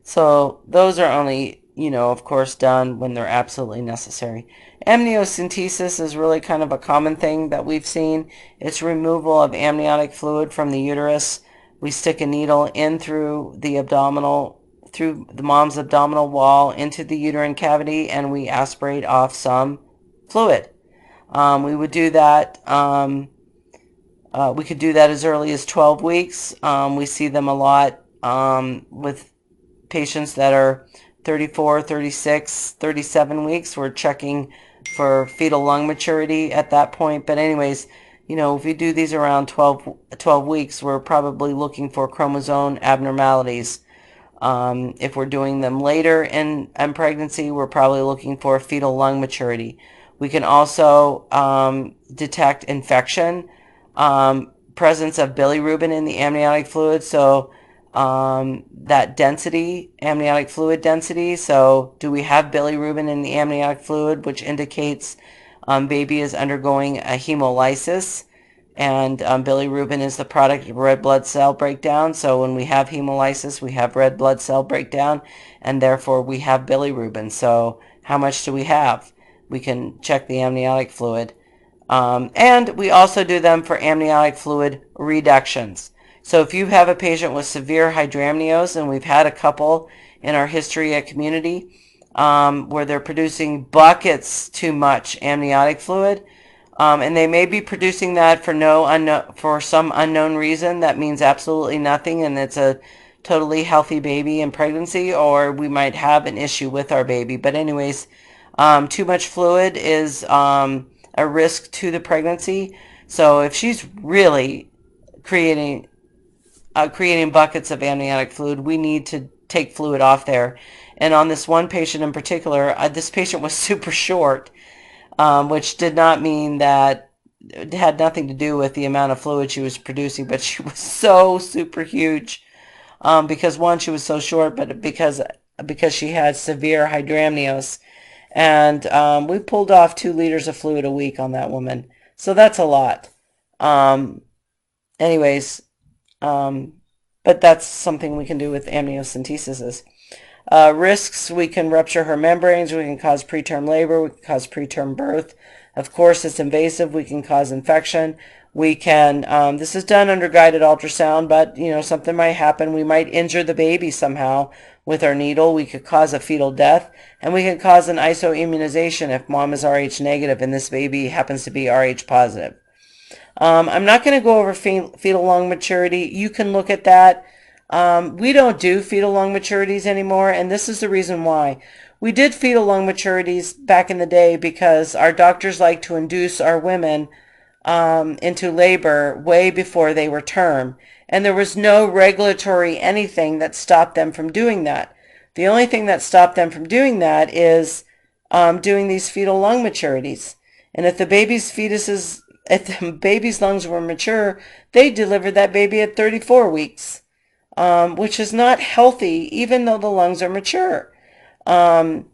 So those are only of course, done when they're absolutely necessary. Amniocentesis is really kind of a common thing that we've seen. It's removal of amniotic fluid from the uterus. We stick a needle in through the mom's abdominal wall into the uterine cavity, and we aspirate off some fluid. We would do that. We could do that as early as 12 weeks. We see them a lot with patients that are 34, 36, 37 weeks. We're checking for fetal lung maturity at that point. But anyways, if we do these around 12 weeks, we're probably looking for chromosome abnormalities. If we're doing them later in pregnancy, we're probably looking for fetal lung maturity. We can also detect infection, presence of bilirubin in the amniotic fluid. So that density, amniotic fluid density. So do we have bilirubin in the amniotic fluid, which indicates baby is undergoing a hemolysis. And bilirubin is the product of red blood cell breakdown. So when we have hemolysis, we have red blood cell breakdown, and therefore we have bilirubin. So how much do we have? We can check the amniotic fluid. And we also do them for amniotic fluid reductions. So if you have a patient with severe hydramnios, and we've had a couple in our history at community, where they're producing buckets too much amniotic fluid, and they may be producing that for some unknown reason that means absolutely nothing, and it's a totally healthy baby in pregnancy, or we might have an issue with our baby. But anyways, too much fluid is a risk to the pregnancy. So if she's really creating buckets of amniotic fluid, we need to take fluid off there. And on this one patient in particular, this patient was super short, which did not mean that it had nothing to do with the amount of fluid she was producing, but she was so super huge, because one, she was so short, but because she had severe hydramnios. And we pulled off 2 liters of fluid a week on that woman. So that's a lot. Anyways, but that's something we can do with amniocentesis. Risks, we can rupture her membranes, we can cause preterm labor, we can cause preterm birth. Of course, it's invasive, we can cause infection. We can, this is done under guided ultrasound, but, something might happen. We might injure the baby somehow with our needle. We could cause a fetal death, and we can cause an isoimmunization if mom is Rh negative and this baby happens to be Rh positive. I'm not going to go over fetal lung maturity. You can look at that. We don't do fetal lung maturities anymore, and this is the reason why. We did fetal lung maturities back in the day because our doctors like to induce our women into labor way before they were term, and there was no regulatory anything that stopped them from doing that. The only thing that stopped them from doing that is doing these fetal lung maturities. And if the baby's lungs were mature, they delivered that baby at 34 weeks, which is not healthy, even though the lungs are mature. And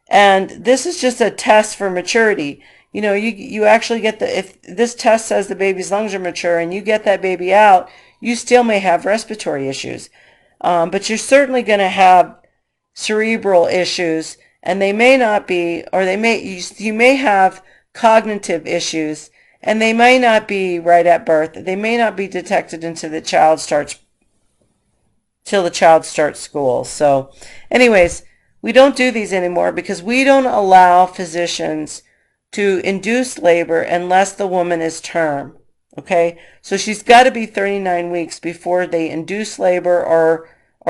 this is just a test for maturity. You actually get if this test says the baby's lungs are mature and you get that baby out, you still may have respiratory issues. But you're certainly going to have cerebral issues, and they may not be, or you may have cognitive issues, and they may not be right at birth. They may not be detected till the child starts school. So anyways, we don't do these anymore because we don't allow physicians to induce labor unless the woman is term. Okay? So she's got to be 39 weeks before they induce labor or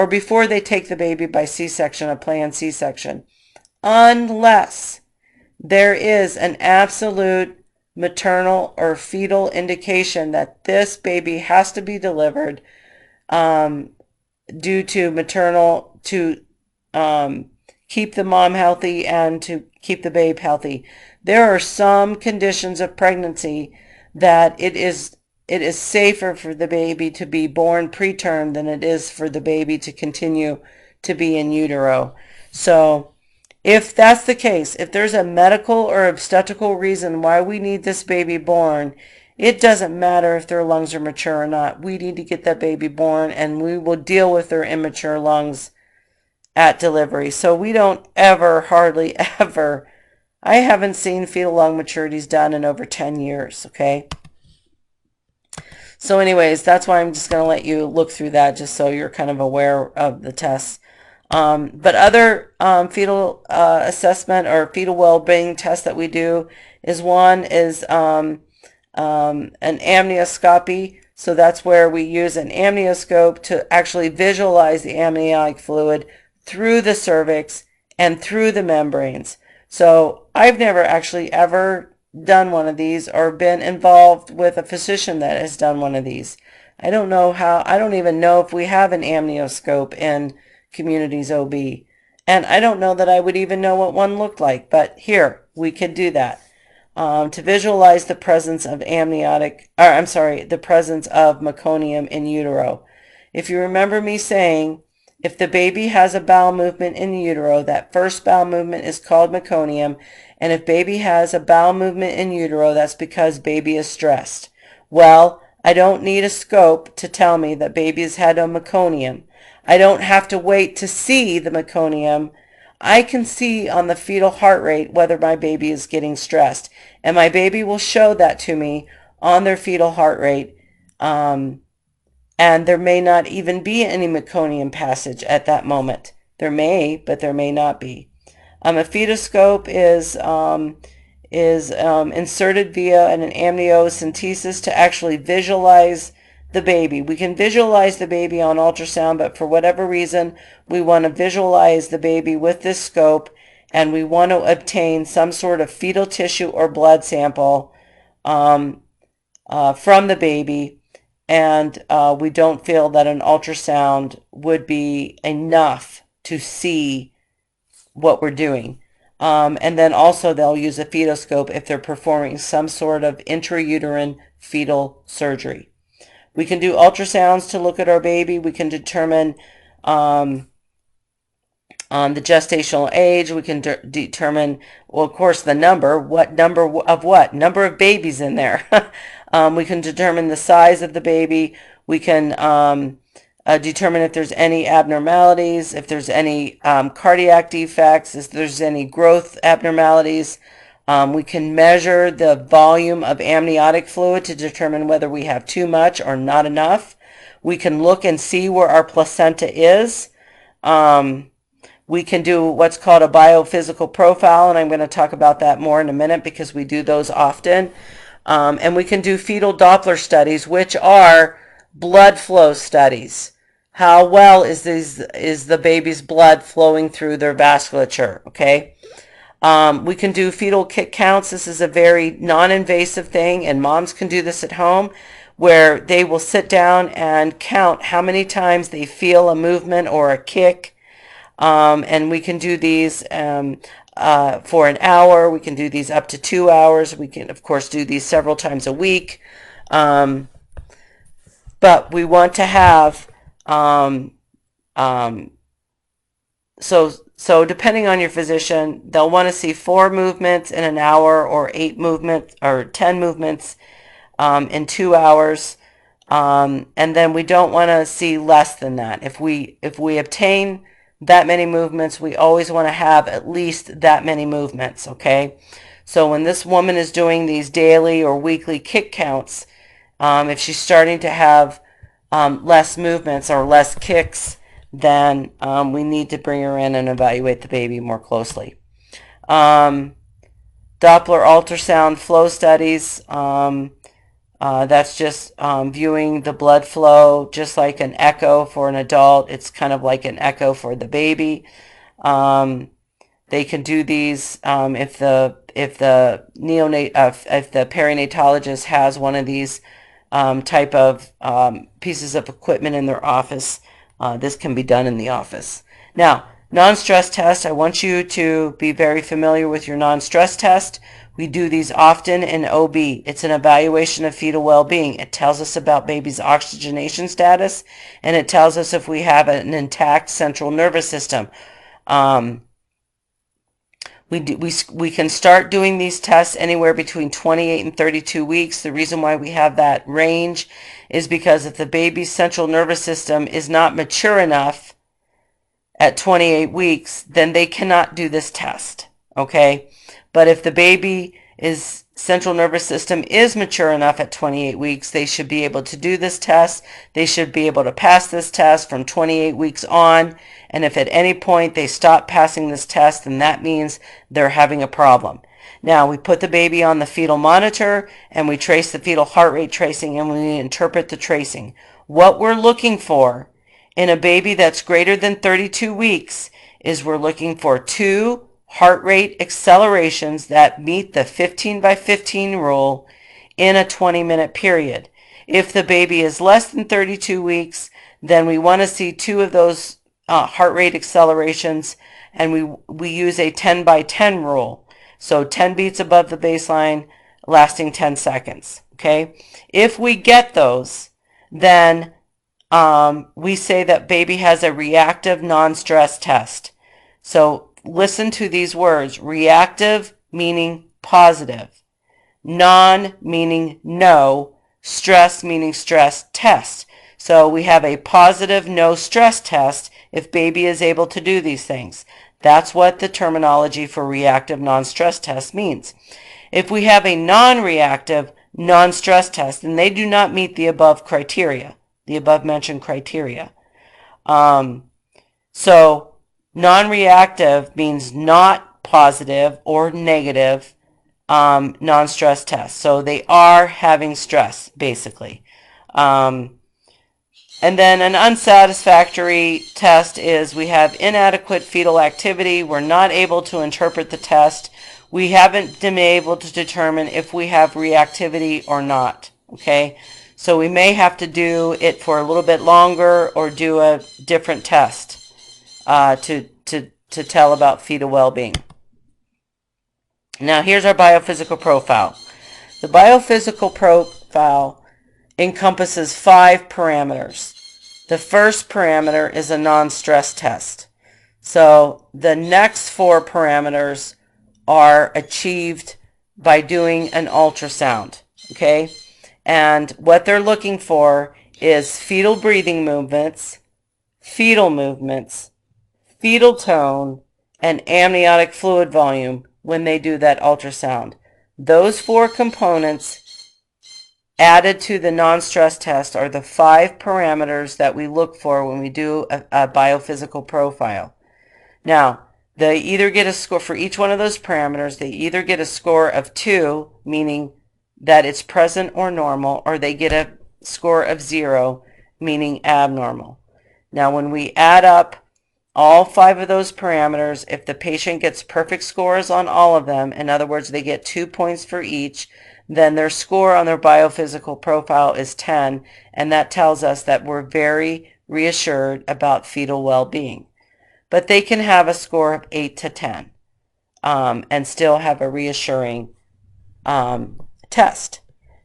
before they take the baby by C-section, a planned C-section. Unless there is an absolute maternal or fetal indication that this baby has to be delivered due to maternal, to keep the mom healthy and to keep the babe healthy. There are some conditions of pregnancy that it is safer for the baby to be born preterm than it is for the baby to continue to be in utero. So if that's the case, if there's a medical or obstetrical reason why we need this baby born, it doesn't matter if their lungs are mature or not. We need to get that baby born, and we will deal with their immature lungs at delivery. So we don't ever, hardly ever, I haven't seen fetal lung maturities done in over 10 years, okay? So anyways, that's why I'm just going to let you look through that just so you're kind of aware of the tests. But other fetal assessment or fetal well-being tests that we do is one is an amnioscopy. So that's where we use an amnioscope to actually visualize the amniotic fluid through the cervix and through the membranes. So I've never actually ever done one of these or been involved with a physician that has done one of these. I don't know how, I don't even know if we have an amnioscope in Communities OB. And I don't know that I would even know what one looked like, but here, we could do that. To visualize the presence of the presence of meconium in utero. If you remember me saying, if the baby has a bowel movement in utero, that first bowel movement is called meconium, and if baby has a bowel movement in utero, that's because baby is stressed. Well, I don't need a scope to tell me that baby has had a meconium. I don't have to wait to see the meconium. I can see on the fetal heart rate whether my baby is getting stressed. And my baby will show that to me on their fetal heart rate. And there may not even be any meconium passage at that moment. There may, but there may not be. A fetoscope is inserted via an amniocentesis to actually visualize the baby. We can visualize the baby on ultrasound, but for whatever reason, we want to visualize the baby with this scope, and we want to obtain some sort of fetal tissue or blood sample from the baby, and we don't feel that an ultrasound would be enough to see what we're doing. And then also they'll use a fetoscope if they're performing some sort of intrauterine fetal surgery. We can do ultrasounds to look at our baby. We can determine the gestational age. We can determine, well, of course, the number. What number of what? Number of babies in there. We can determine the size of the baby. We can determine if there's any abnormalities, if there's any cardiac defects, if there's any growth abnormalities. We can measure the volume of amniotic fluid to determine whether we have too much or not enough. We can look and see where our placenta is. We can do what's called a biophysical profile, and I'm going to talk about that more in a minute because we do those often. And we can do fetal Doppler studies, which are blood flow studies. How well is the baby's blood flowing through their vasculature, okay? We can do fetal kick counts. This is a very non-invasive thing, and moms can do this at home, where they will sit down and count how many times they feel a movement or a kick. And we can do these for an hour. We can do these up to 2 hours. We can, of course, do these several times a week. But we want to have so depending on your physician, they'll want to see 4 movements in an hour, or 8 movements, or 10 movements in 2 hours. And then we don't want to see less than that. If we obtain that many movements, we always want to have at least that many movements, okay? So when this woman is doing these daily or weekly kick counts, if she's starting to have less movements or less kicks, then we need to bring her in and evaluate the baby more closely. Doppler ultrasound flow studies, that's just viewing the blood flow, just like an echo for an adult. It's kind of like an echo for the baby. They can do these if the perinatologist has one of these type of pieces of equipment in their office. This can be done in the office. Now, non-stress test. I want you to be very familiar with your non-stress test. We do these often in OB. It's an evaluation of fetal well-being. It tells us about baby's oxygenation status, and it tells us if we have an intact central nervous system. We can start doing these tests anywhere between 28 and 32 weeks. The reason why we have that range is because if the baby's central nervous system is not mature enough at 28 weeks, then they cannot do this test, okay? But if the baby's central nervous system is mature enough at 28 weeks, they should be able to do this test. They should be able to pass this test from 28 weeks on. And if at any point they stop passing this test, then that means they're having a problem. Now, we put the baby on the fetal monitor and we trace the fetal heart rate tracing and we interpret the tracing. What we're looking for in a baby that's greater than 32 weeks is we're looking for 2 heart rate accelerations that meet the 15 by 15 rule in a 20-minute period. If the baby is less than 32 weeks, then we want to see 2 of those heart rate accelerations, and we use a 10 by 10 rule. So 10 beats above the baseline, lasting 10 seconds. Okay? If we get those, then we say that baby has a reactive non-stress test. So listen to these words. Reactive meaning positive. Non meaning no. Stress meaning stress test. So we have a positive no stress test if baby is able to do these things. That's what the terminology for reactive non-stress test means. If we have a non-reactive non-stress test, and they do not meet the above criteria, the above mentioned criteria. So non-reactive means not positive or negative non-stress test. So they are having stress, basically. And then an unsatisfactory test is we have inadequate fetal activity. We're not able to interpret the test. We haven't been able to determine if we have reactivity or not. Okay? So we may have to do it for a little bit longer or do a different test to tell about fetal well-being. Now here's our biophysical profile. The biophysical profile encompasses 5 parameters. The first parameter is a non-stress test. So the next 4 parameters are achieved by doing an ultrasound. Okay? And what they're looking for is fetal breathing movements, fetal tone, and amniotic fluid volume when they do that ultrasound. Those 4 components added to the non-stress test are the 5 parameters that we look for when we do a biophysical profile. Now, they either get a score for each one of those parameters. They either get a score of 2, meaning that it's present or normal, or they get a score of 0, meaning abnormal. Now, when we add up all 5 of those parameters, if the patient gets perfect scores on all of them, in other words, they get 2 points for each, then their score on their biophysical profile is 10, and that tells us that we're very reassured about fetal well-being. But they can have a score of 8 to 10 and still have a reassuring test.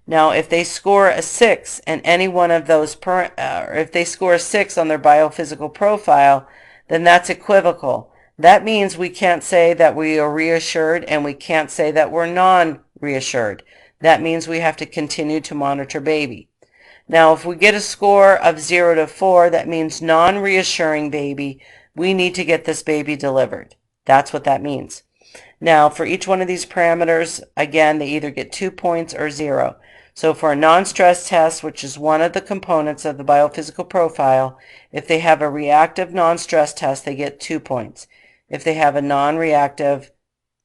Now, if they score a 6 in any one of those, if they score a 6 on their biophysical profile, then that's equivocal. That means we can't say that we are reassured and we can't say that we're non-reassured. That means we have to continue to monitor baby. Now, if we get a score of 0 to 4, that means non-reassuring baby. We need to get this baby delivered. That's what that means. Now, for each one of these parameters, again, they either get 2 points or 0. So for a non-stress test, which is one of the components of the biophysical profile, if they have a reactive non-stress test, they get 2 points. If they have a non-reactive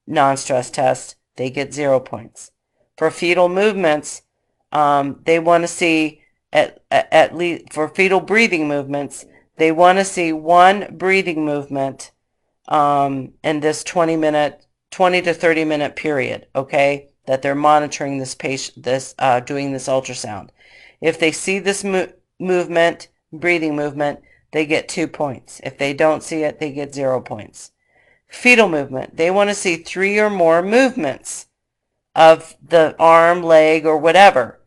non-stress test, they get 0 points. For fetal movements, they want to see at least for fetal breathing movements, they want to see 1 breathing movement in this 20 to 30 minute period, okay, that they're monitoring this patient, doing this ultrasound. If they see this breathing movement, they get 2 points. If they don't see it, they get 0 points. Fetal movement, they want to see 3 or more movements of the arm, leg, or whatever.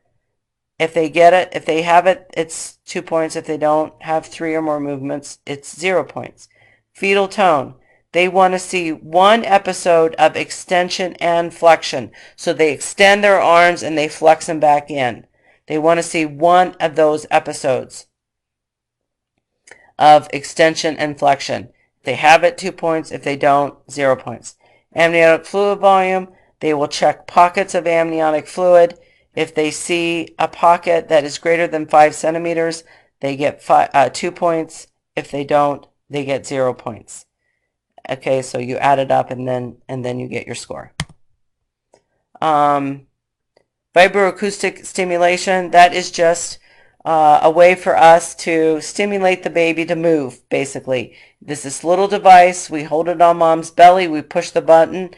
If they get it, if they have it, it's 2 points. If they don't have 3 or more movements, it's 0 points. Fetal tone, they want to see 1 episode of extension and flexion. So they extend their arms and they flex them back in. They want to see 1 of those episodes of extension and flexion. they have it, 2 points. If they don't, 0 points. Amniotic fluid volume, they will check pockets of amniotic fluid. If they see a pocket that is greater than 5 centimeters, they get 2 points. If they don't, they get 0 points. Okay, so you add it up and then you get your score. Vibroacoustic stimulation, that is just a way for us to stimulate the baby to move, basically. This little device, we hold it on mom's belly, we push the button,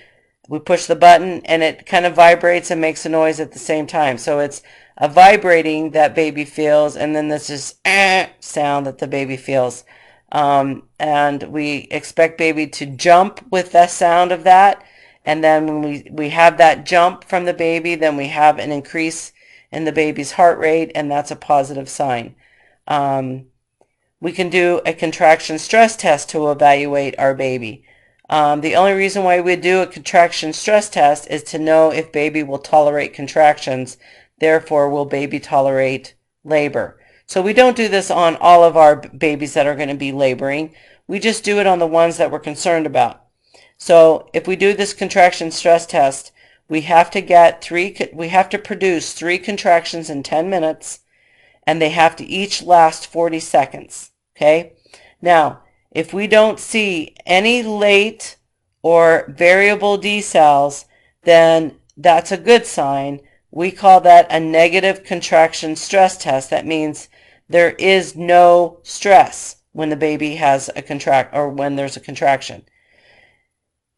and it kind of vibrates and makes a noise at the same time. So it's a vibrating that baby feels, and then this is sound that the baby feels. And we expect baby to jump with the sound of that. And then when we have that jump from the baby, then we have an increase in the baby's heart rate, and that's a positive sign. We can do a contraction stress test to evaluate our baby. The only reason why we do a contraction stress test is to know if baby will tolerate contractions. Therefore, will baby tolerate labor? So we don't do this on all of our babies that are going to be laboring. We just do it on the ones that we're concerned about. So if we do this contraction stress test, we have to produce 3 contractions in 10 minutes, and they have to each last 40 seconds. Okay? Now, if we don't see any late or variable decels, then that's a good sign. We call that a negative contraction stress test. That means there is no stress when the baby has a when there's a contraction.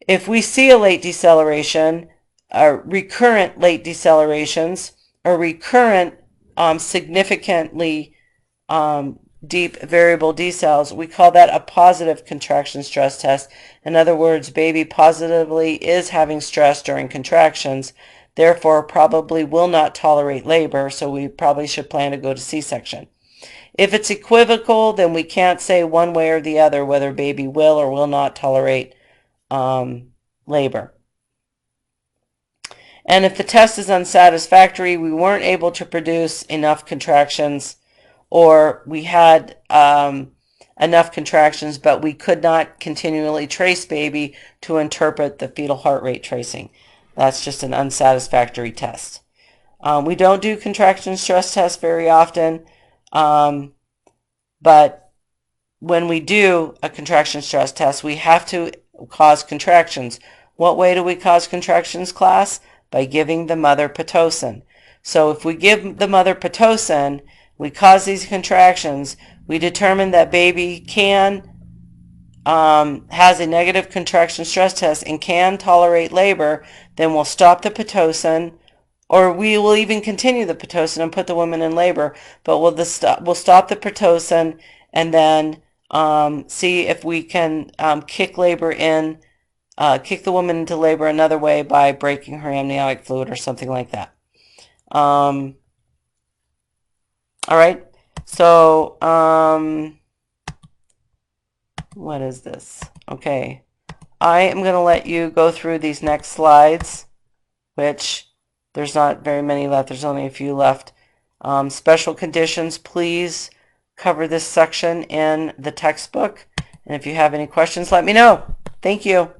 If we see a late deceleration, recurrent late decelerations, or recurrent significantly deep variable decels, we call that a positive contraction stress test. In other words, baby positively is having stress during contractions, therefore probably will not tolerate labor, so we probably should plan to go to C-section. If it's equivocal, then we can't say one way or the other whether baby will or will not tolerate labor. And if the test is unsatisfactory, we weren't able to produce enough contractions, or we had enough contractions, but we could not continually trace baby to interpret the fetal heart rate tracing. That's just an unsatisfactory test. We don't do contraction stress tests very often, but when we do a contraction stress test, we have to cause contractions. What way do we cause contractions, class? By giving the mother Pitocin. So if we give the mother Pitocin, we cause these contractions, we determine that baby has a negative contraction stress test and can tolerate labor, then we'll stop the Pitocin, or we will even continue the Pitocin and put the woman in labor, but we'll stop the Pitocin and then see if we can kick the woman into labor another way by breaking her amniotic fluid or something like that. All right, so what is this? Okay, I am going to let you go through these next slides, which there's not very many left. There's only a few left. Special conditions, please cover this section in the textbook. And if you have any questions, let me know. Thank you.